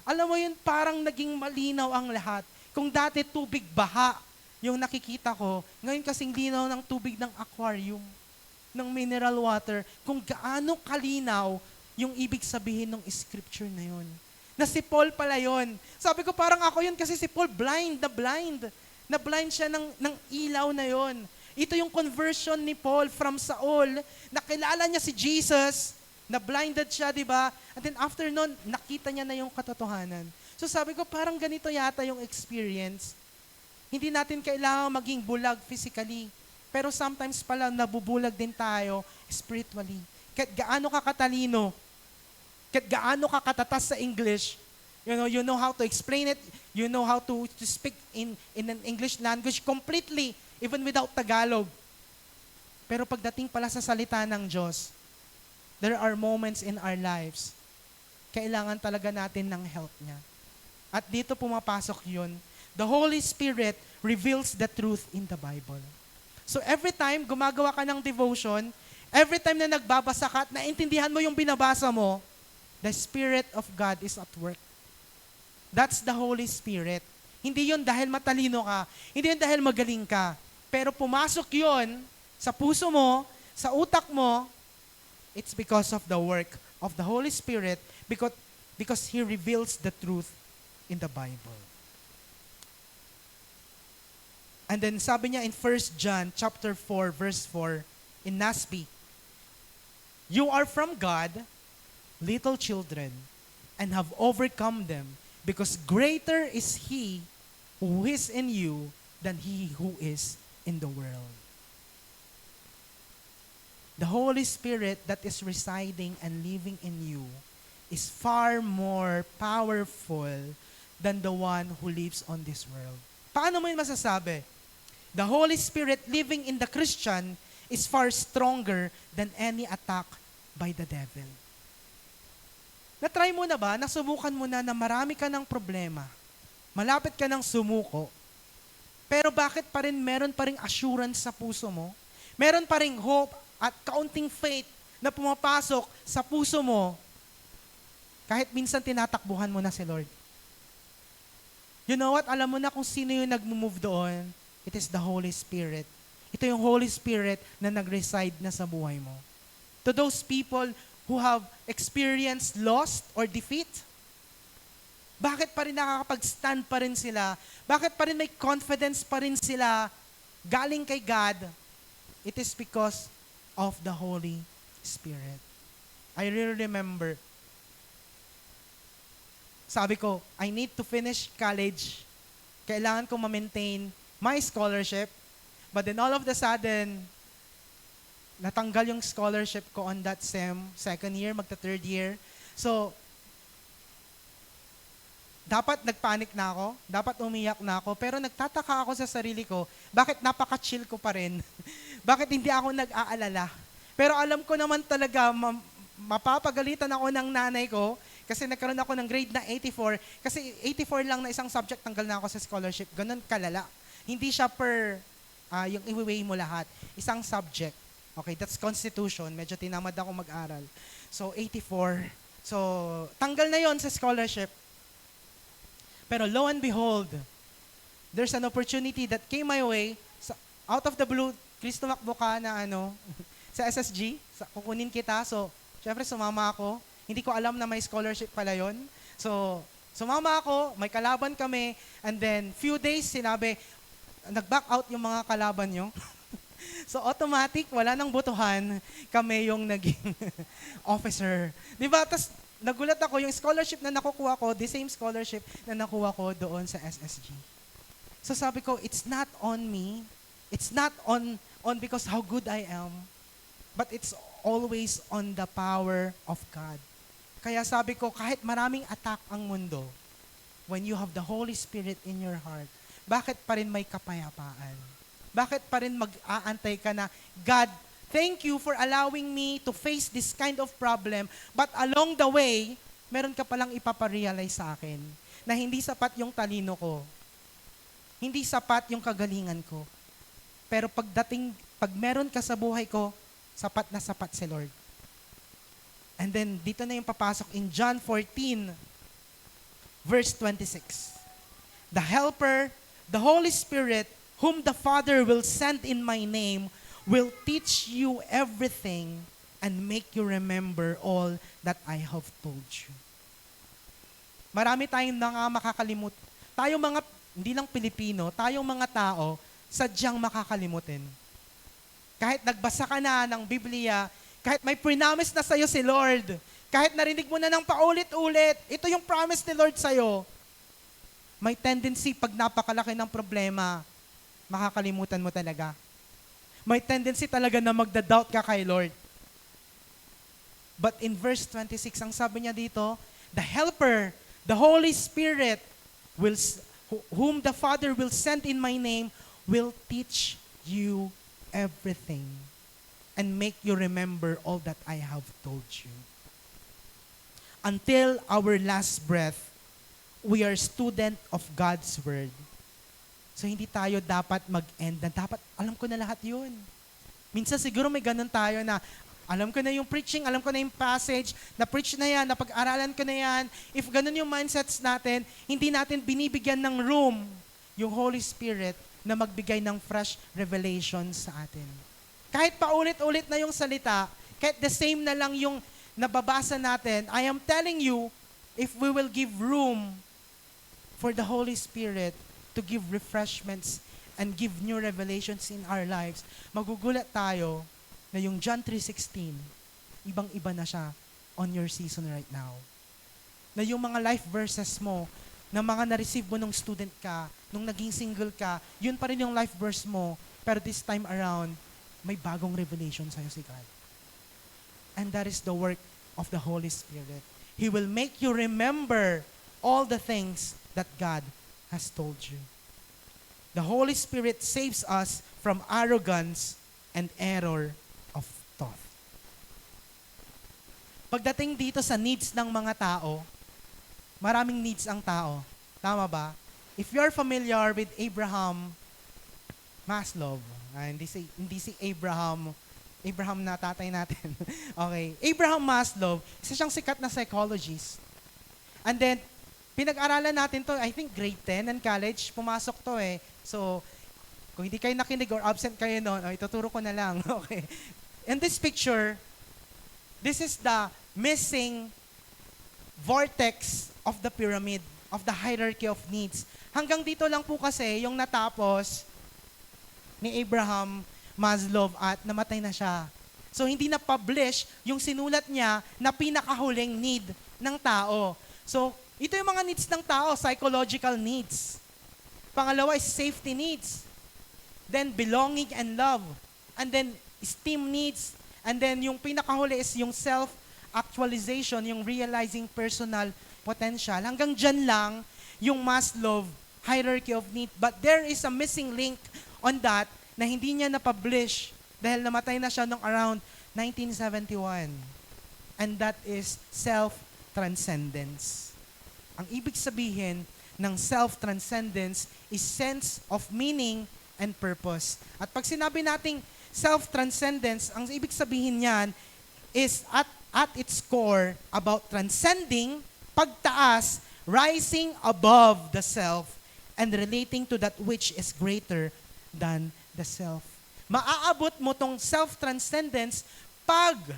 alam mo yun, parang naging malinaw ang lahat. Kung dati tubig baha yung nakikita ko, ngayon kasing linaw ng tubig ng aquarium, ng mineral water, kung gaano kalinaw yung ibig sabihin ng scripture na yun. Na si Paul pala yun. Sabi ko parang ako yun kasi si Paul blind. Na blind siya ng ilaw na yun. Ito yung conversion ni Paul from Saul. Nakilala niya si Jesus, na blinded siya, di ba? And then after nun, nakita niya na yung katotohanan. So sabi ko, parang ganito yata yung experience. Hindi natin kailangan maging bulag physically. Pero sometimes pala nabubulag din tayo spiritually. Kahit gaano ka katalino, kahit gaano ka katatas sa English, you know how to explain it, you know how to speak in an English language completely, even without Tagalog. Pero pagdating pala sa salita ng Diyos, there are moments in our lives, kailangan talaga natin ng help niya. At dito pumapasok yun. The Holy Spirit reveals the truth in the Bible. So every time gumagawa ka ng devotion, every time na nagbabasa ka at naintindihan mo yung binabasa mo, the Spirit of God is at work. That's the Holy Spirit. Hindi yun dahil matalino ka, hindi yun dahil magaling ka, pero pumasok yun sa puso mo, sa utak mo, it's because of the work of the Holy Spirit, because He reveals the truth in the Bible. And then sabi niya in 1 John chapter 4 verse 4 in NASB, "You are from God, little children, and have overcome them, because greater is He who is in you than he who is in the world." The Holy Spirit that is residing and living in you is far more powerful than the one who lives on this world. Paano mo yun masasabi? The Holy Spirit living in the Christian is far stronger than any attack by the devil. Na-try mo na ba, nasubukan mo na marami ka ng problema, malapit ka ng sumuko, pero bakit pa rin meron pa rin assurance sa puso mo? Meron pa rin hope at kaunting faith na pumapasok sa puso mo kahit minsan tinatakbuhan mo na si Lord. You know what? Alam mo na kung sino yung nag-move doon. It is the Holy Spirit. Ito yung Holy Spirit na nag-reside na sa buhay mo. To those people who have experienced loss or defeat, bakit pa rin nakakapag-stand pa rin sila? Bakit pa rin may confidence pa rin sila galing kay God? It is because of the Holy Spirit. I really remember, sabi ko, I need to finish college. Kailangan ko ma-maintain my scholarship. But then all of the sudden, natanggal yung scholarship ko on that second year, magta-third year. So, dapat nagpanic na ako, dapat umiyak na ako, pero nagtataka ako sa sarili ko, bakit napaka-chill ko pa rin? Bakit hindi ako nag-aalala? Pero alam ko naman talaga, mapapagalitan ako ng nanay ko, kasi nagkaroon ako ng grade na 84, kasi 84 lang na isang subject, tanggal na ako sa scholarship, ganun kalala. Hindi siya per, yung i-weigh mo lahat, isang subject. Okay, that's constitution, medyo tinamad ako mag-aral. So, 84. So, tanggal na yon sa scholarship. Pero lo and behold, there's an opportunity that came my way, out of the blue, Chris, tumakbo ka na sa SSG, kukunin kita. So, syempre sumama ako. Hindi ko alam na may scholarship pala yon. So, sumama ako, may kalaban kami, and then few days sinabi, nag-back out yung mga kalaban nyo. So, automatic, wala nang botohan, kami yung naging officer. Di ba? Tapos, nagulat ako, yung scholarship na nakukuha ko, the same scholarship na nakuha ko doon sa SSG. So sabi ko, it's not on me. It's not on because how good I am. But it's always on the power of God. Kaya sabi ko, kahit maraming attack ang mundo, when you have the Holy Spirit in your heart, bakit pa rin may kapayapaan? Bakit pa rin mag-aantay ka na, God, thank you for allowing me to face this kind of problem, but along the way, meron ka palang ipaparealize sa akin na hindi sapat yung talino ko, hindi sapat yung kagalingan ko, pero pag meron ka sa buhay ko, sapat na sapat si Lord. And then, dito na yung papasok in John 14, verse 26. The Helper, the Holy Spirit, whom the Father will send in my name, will teach you everything and make you remember all that I have told you. Marami tayong makakalimut. Tayong mga, hindi lang Pilipino, tayong mga tao, sadyang makakalimutin. Kahit nagbasa ka na ng Biblia, kahit may promise na sa'yo si Lord, kahit narinig mo na ng paulit-ulit, ito yung promise ni Lord sa'yo, may tendency pag napakalaki ng problema, makakalimutan mo talaga. May tendency talaga na magda-doubt ka kay Lord. But in verse 26, ang sabi niya dito, the Helper, the Holy Spirit, whom the Father will send in my name, will teach you everything and make you remember all that I have told you. Until our last breath, we are student of God's Word. So hindi tayo dapat mag-end na dapat, alam ko na lahat yun. Minsan siguro may ganun tayo na, alam ko na yung preaching, alam ko na yung passage, na-preach na yan, napag-aralan ko na yan. If ganun yung mindsets natin, hindi natin binibigyan ng room yung Holy Spirit na magbigay ng fresh revelation sa atin. Kahit paulit-ulit na yung salita, kahit the same na lang yung nababasa natin, I am telling you, if we will give room for the Holy Spirit to give refreshments and give new revelations in our lives, magugulat tayo na yung John 3:16, ibang-iba na siya on your season right now. Na yung mga life verses mo, na mga na-receive mo nung student ka, nung naging single ka, yun pa rin yung life verse mo, pero this time around, may bagong revelation sa'yo si God. And that is the work of the Holy Spirit. He will make you remember all the things that God has told you. The Holy Spirit saves us from arrogance and error of thought. Pagdating dito sa needs ng mga tao, maraming needs ang tao. Tama ba? If you're familiar with Abraham Maslow, hindi si Abraham na tatay natin. Okay. Abraham Maslow, isa siyang sikat na psychologist. And then, pinag-aralan natin to, I think grade 10 and college, pumasok to eh. So, kung hindi kayo nakinig or absent kayo noon, ituturo ko na lang. Okay. In this picture, this is the missing vortex of the pyramid, of the hierarchy of needs. Hanggang dito lang po kasi yung natapos ni Abraham Maslow at namatay na siya. So, hindi na-publish yung sinulat niya na pinakahuling need ng tao. So, Ito yung mga needs ng tao, psychological needs. Pangalawa is safety needs. Then belonging and love. And then esteem needs. And then yung pinakahuli is yung self-actualization, yung realizing personal potential. Hanggang dyan lang yung Maslow hierarchy of need. But there is a missing link on that na hindi niya na-publish dahil namatay na siya noong around 1971. And that is self-transcendence. Ang ibig sabihin ng self-transcendence is sense of meaning and purpose. At pag sinabi nating self-transcendence, ang ibig sabihin niyan is at its core about transcending, pagtaas, rising above the self, and relating to that which is greater than the self. Maaabot mo tong self-transcendence pag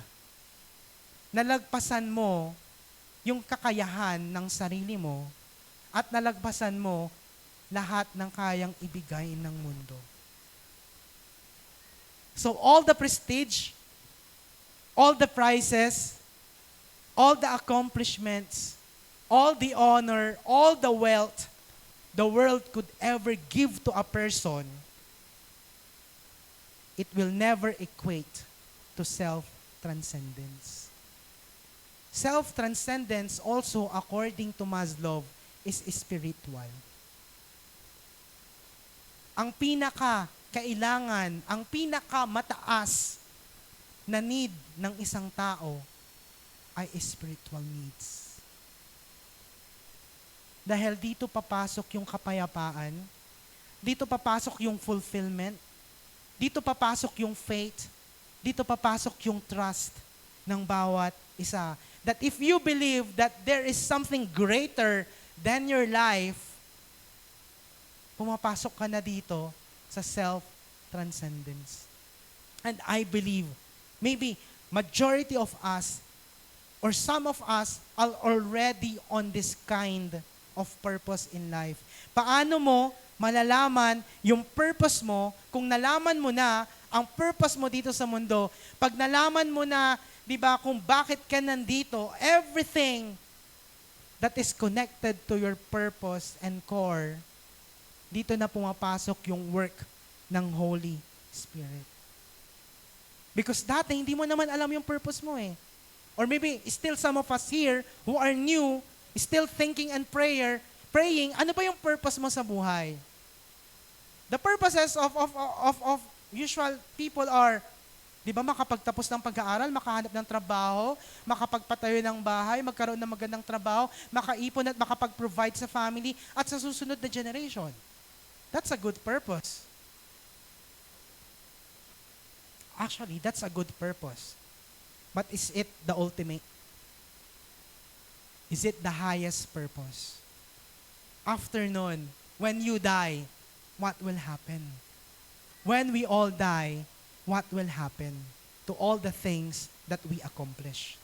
nalagpasan mo yung kakayahan ng sarili mo at nalagpasan mo lahat ng kayang ibigay ng mundo. So all the prestige, all the prizes, all the accomplishments, all the honor, all the wealth the world could ever give to a person, it will never equate to self-transcendence. Self-transcendence also, according to Maslow, is spiritual. Ang pinaka-kailangan, ang pinaka-mataas na need ng isang tao ay spiritual needs. Dahil dito papasok yung kapayapaan, dito papasok yung fulfillment, dito papasok yung faith, dito papasok yung trust ng bawat isa. That if you believe that there is something greater than your life, pumapasok ka na dito sa self-transcendence. And I believe, maybe majority of us or some of us are already on this kind of purpose in life. Paano mo malalaman yung purpose mo kung nalaman mo na ang purpose mo dito sa mundo? Pag nalaman mo na, di ba, kung bakit ka nandito, everything that is connected to your purpose and core, dito na pumapasok yung work ng Holy Spirit. Because dati, hindi mo naman alam yung purpose mo eh. Or maybe, still some of us here who are new, still thinking and praying, ano ba yung purpose mo sa buhay? The purposes of usual people are, di ba, makapagtapos ng pag-aaral, makahanap ng trabaho, makapagpatayo ng bahay, magkaroon ng magandang trabaho, makaipon at makapag-provide sa family at sa susunod na generation. That's a good purpose. Actually, that's a good purpose. But is it the ultimate? Is it the highest purpose? After nun, when you die, what will happen? When we all die, what will happen to all the things that we accomplish?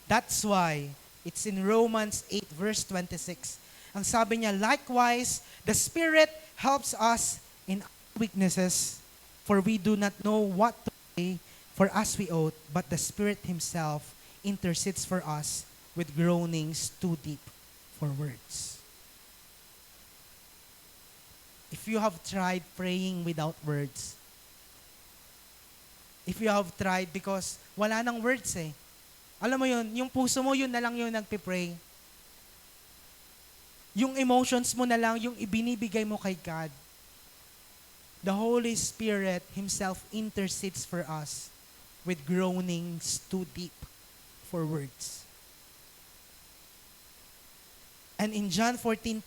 That's why it's in Romans 8 verse 26. Ang sabi niya, likewise, the Spirit helps us in weaknesses, for we do not know what to pray for as we ought, but the Spirit Himself intercedes for us with groanings too deep for words. If you have tried praying without words, if you have tried because wala nang words eh. Alam mo yun, yung puso mo, yun na lang yung nagpipray. Yung emotions mo na lang, yung ibinibigay mo kay God. The Holy Spirit Himself intercedes for us with groanings too deep for words. And in John 14:27,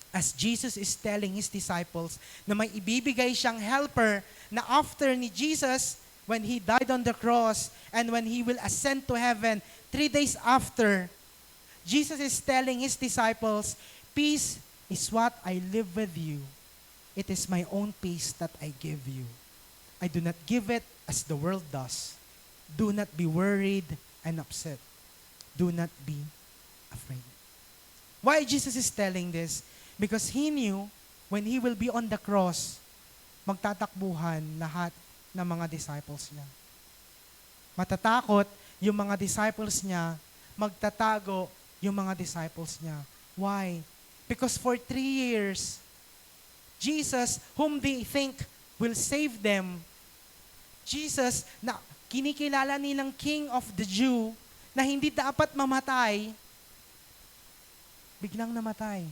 as Jesus is telling His disciples na may ibibigay siyang helper na after ni Jesus, when He died on the cross and when He will ascend to heaven, 3 days after, Jesus is telling His disciples, peace is what I live with you. It is my own peace that I give you. I do not give it as the world does. Do not be worried and upset. Do not be afraid. Why Jesus is telling this? Because He knew when He will be on the cross, magtatakbuhan lahat ng mga disciples niya. Matatakot yung mga disciples niya, magtatago yung mga disciples niya. Why? Because for 3 years, Jesus, whom they think will save them, Jesus, na kinikilala nilang King of the Jew, na hindi dapat mamatay, biglang namatay.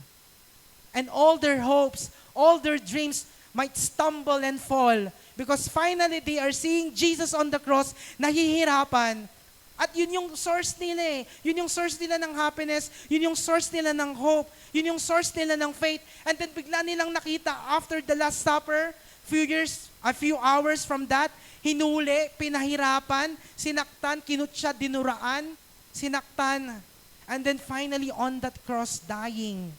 And all their hopes, all their dreams might stumble and fall because finally they are seeing Jesus on the cross, nahihirapan. At yun yung source nila eh. Yun yung source nila ng happiness, yun yung source nila ng hope, yun yung source nila ng faith. And then bigla nilang nakita after the Last Supper, a few hours from that, hinuli, pinahirapan, sinaktan, kinutsa, dinuraan, sinaktan. And then finally on that cross, dying.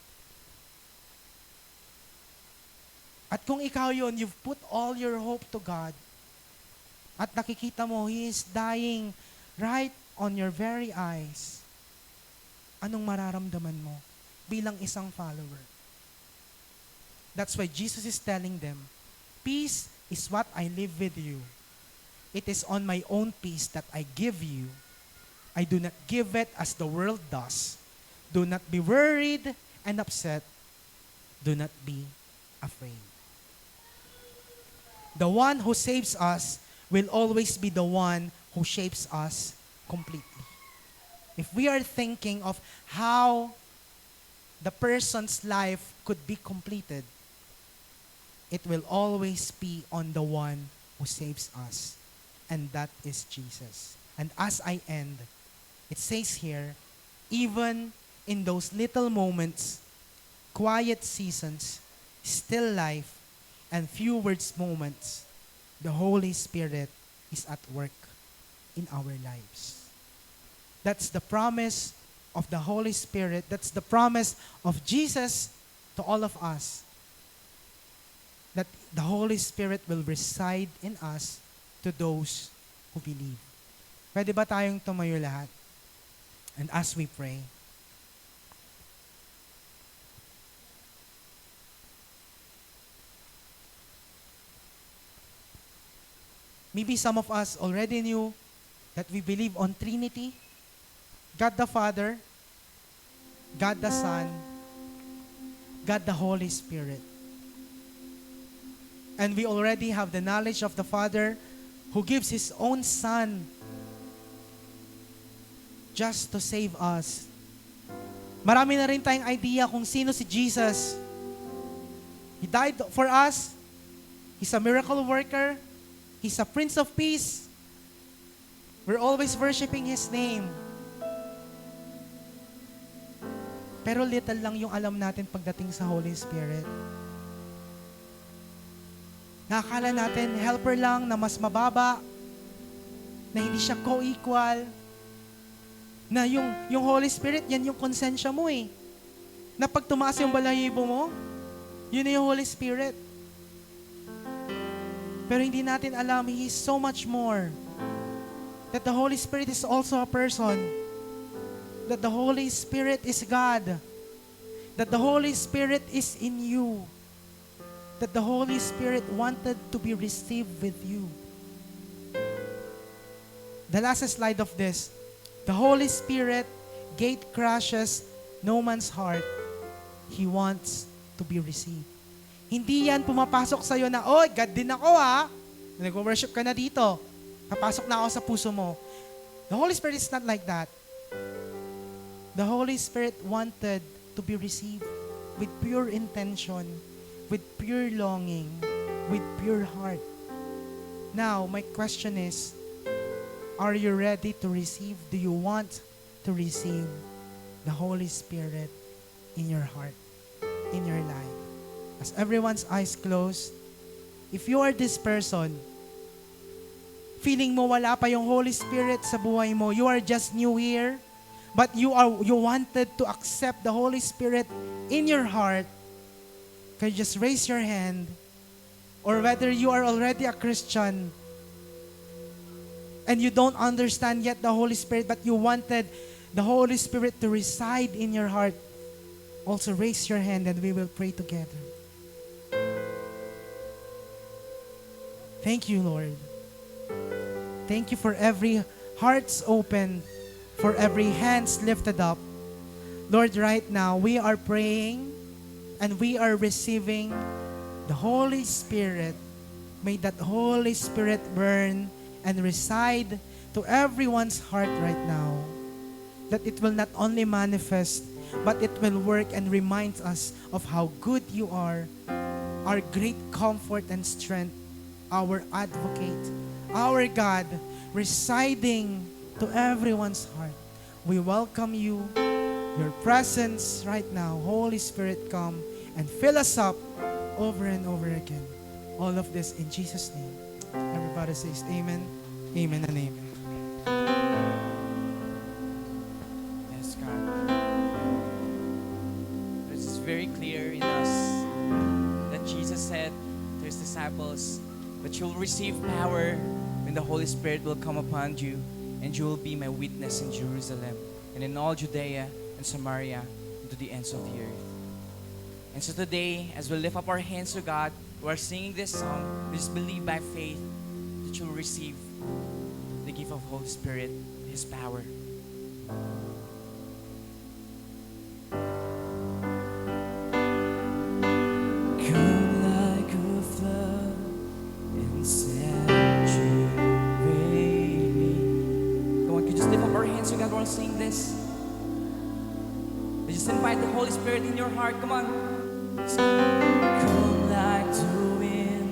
At kung ikaw yun, you've put all your hope to God, at nakikita mo, He is dying right on your very eyes, anong mararamdaman mo bilang isang follower? That's why Jesus is telling them, peace is what I live with you. It is on my own peace that I give you. I do not give it as the world does. Do not be worried and upset. Do not be afraid. The one who saves us will always be the one who shapes us completely. If we are thinking of how the person's life could be completed, it will always be on the one who saves us, and that is Jesus. And as I end, it says here, even in those little moments, quiet seasons, still life, and few words moments, the Holy Spirit is at work in our lives. That's the promise of the Holy Spirit. That's the promise of Jesus to all of us. That the Holy Spirit will reside in us to those who believe. Pwede ba tayong tumayo lahat? And as we pray, maybe some of us already knew that we believe on Trinity, God the Father, God the Son, God the Holy Spirit. And we already have the knowledge of the Father who gives His own Son just to save us. Marami na rin tayong idea kung sino si Jesus. He died for us. He's a miracle worker. He's a Prince of Peace. We're always worshiping His name. Pero little lang yung alam natin pagdating sa Holy Spirit. Nakakala natin, helper lang na mas mababa, na hindi siya co-equal, na yung Holy Spirit, yan yung konsensya mo eh. Na pag tumaas yung balahibo mo, yun na yung Holy Spirit. Pero hindi natin alam, He is so much more. That the Holy Spirit is also a person. That the Holy Spirit is God. That the Holy Spirit is in you. That the Holy Spirit wanted to be received with you. The last slide of this. The Holy Spirit gate crashes no man's heart. He wants to be received. Hindi yan pumapasok sa'yo na, oh, God din ako ha. Nag-worship ka na dito. Papasok na ako sa puso mo. The Holy Spirit is not like that. The Holy Spirit wanted to be received with pure intention, with pure longing, with pure heart. Now, my question is, are you ready to receive? Do you want to receive the Holy Spirit in your heart, in your life? As everyone's eyes closed, if you are this person, feeling mo wala pa yung Holy Spirit sa buhay mo, you are just new here, but you wanted to accept the Holy Spirit in your heart, can you just raise your hand? Or whether you are already a Christian and you don't understand yet the Holy Spirit, but you wanted the Holy Spirit to reside in your heart, also raise your hand and we will pray together. Thank you, Lord. Thank you for every hearts open, for every hands lifted up. Lord, right now, we are praying and we are receiving the Holy Spirit. May that Holy Spirit burn and reside to everyone's heart right now. That it will not only manifest, but it will work and remind us of how good you are, our great comfort and strength, our advocate, our God, residing to everyone's heart. We welcome you, your presence right now. Holy Spirit, come and fill us up over and over again. All of this in Jesus' name. Everybody says amen, amen, and amen. Yes, God. This is very clear in us that Jesus said to his disciples that you will receive power when the Holy Spirit will come upon you, and you will be my witness in Jerusalem and in all Judea and Samaria and to the ends of the earth. And so today, as we lift up our hands to God, we are singing this song. Just believe by faith that you will receive the gift of Holy Spirit, His power. Come like a flood and saturate me. Come on, can you just lift up our hands to God while singing this? Just invite the Holy Spirit in your heart. Come on. Come like the wind.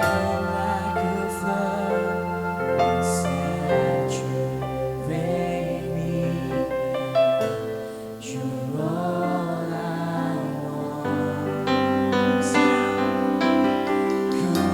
Come like a flood and saturate me. You're all I want. Come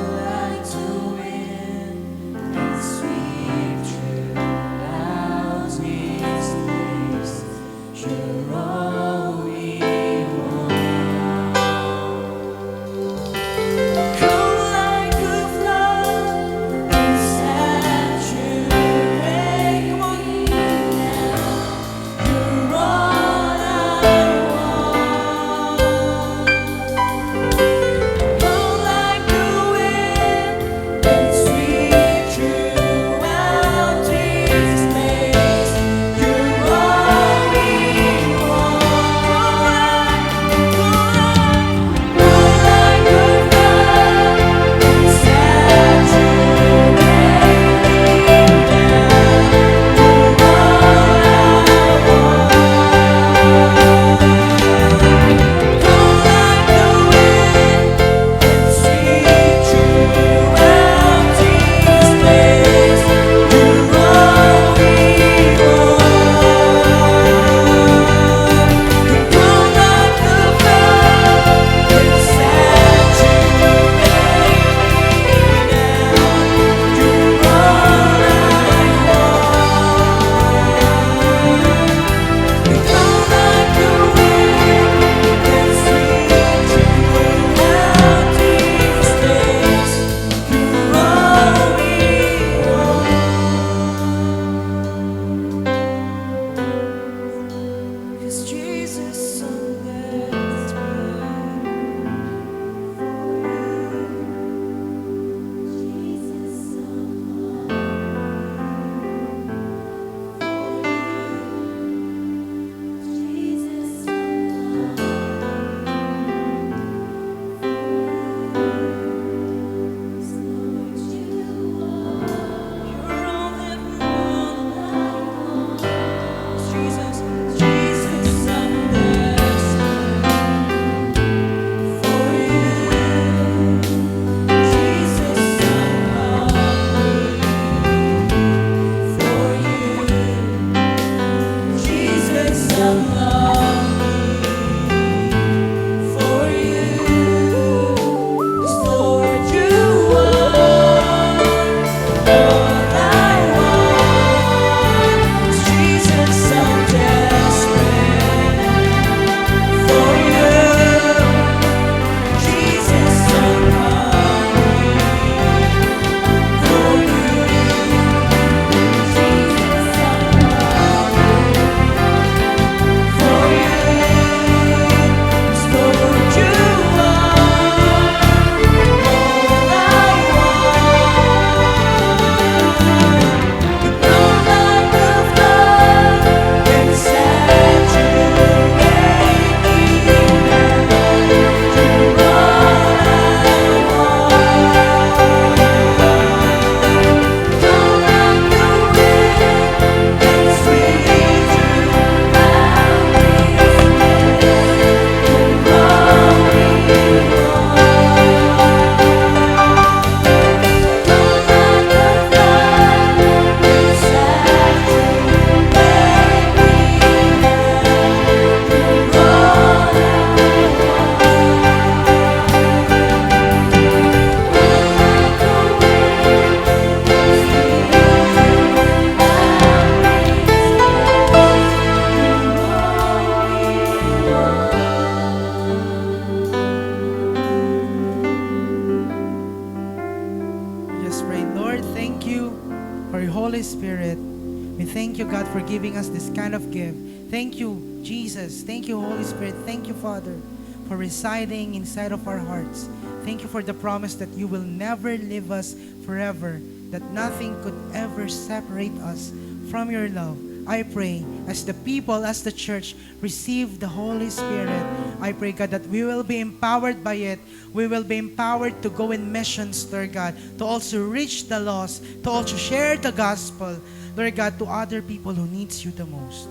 for your Holy Spirit. We thank you, God, for giving us this kind of gift. Thank you, Jesus. Thank you, Holy Spirit. Thank you, Father, for residing inside of our hearts. Thank you for the promise that you will never leave us forever, that nothing could ever separate us from your love. I pray as the people, as the church, receive the Holy Spirit. I pray, God, that we will be empowered by it. We will be empowered to go in missions, Lord God, to also reach the lost, to also share the gospel, Lord God, to other people who needs you the most.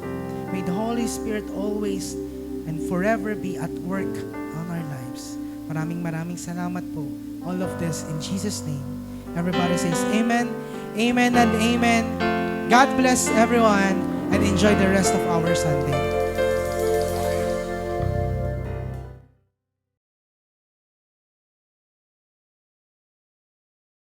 May the Holy Spirit always and forever be at work on our lives. Maraming salamat po. All of this in Jesus' name. Everybody says amen, amen, and amen. God bless everyone and enjoy the rest of our Sunday.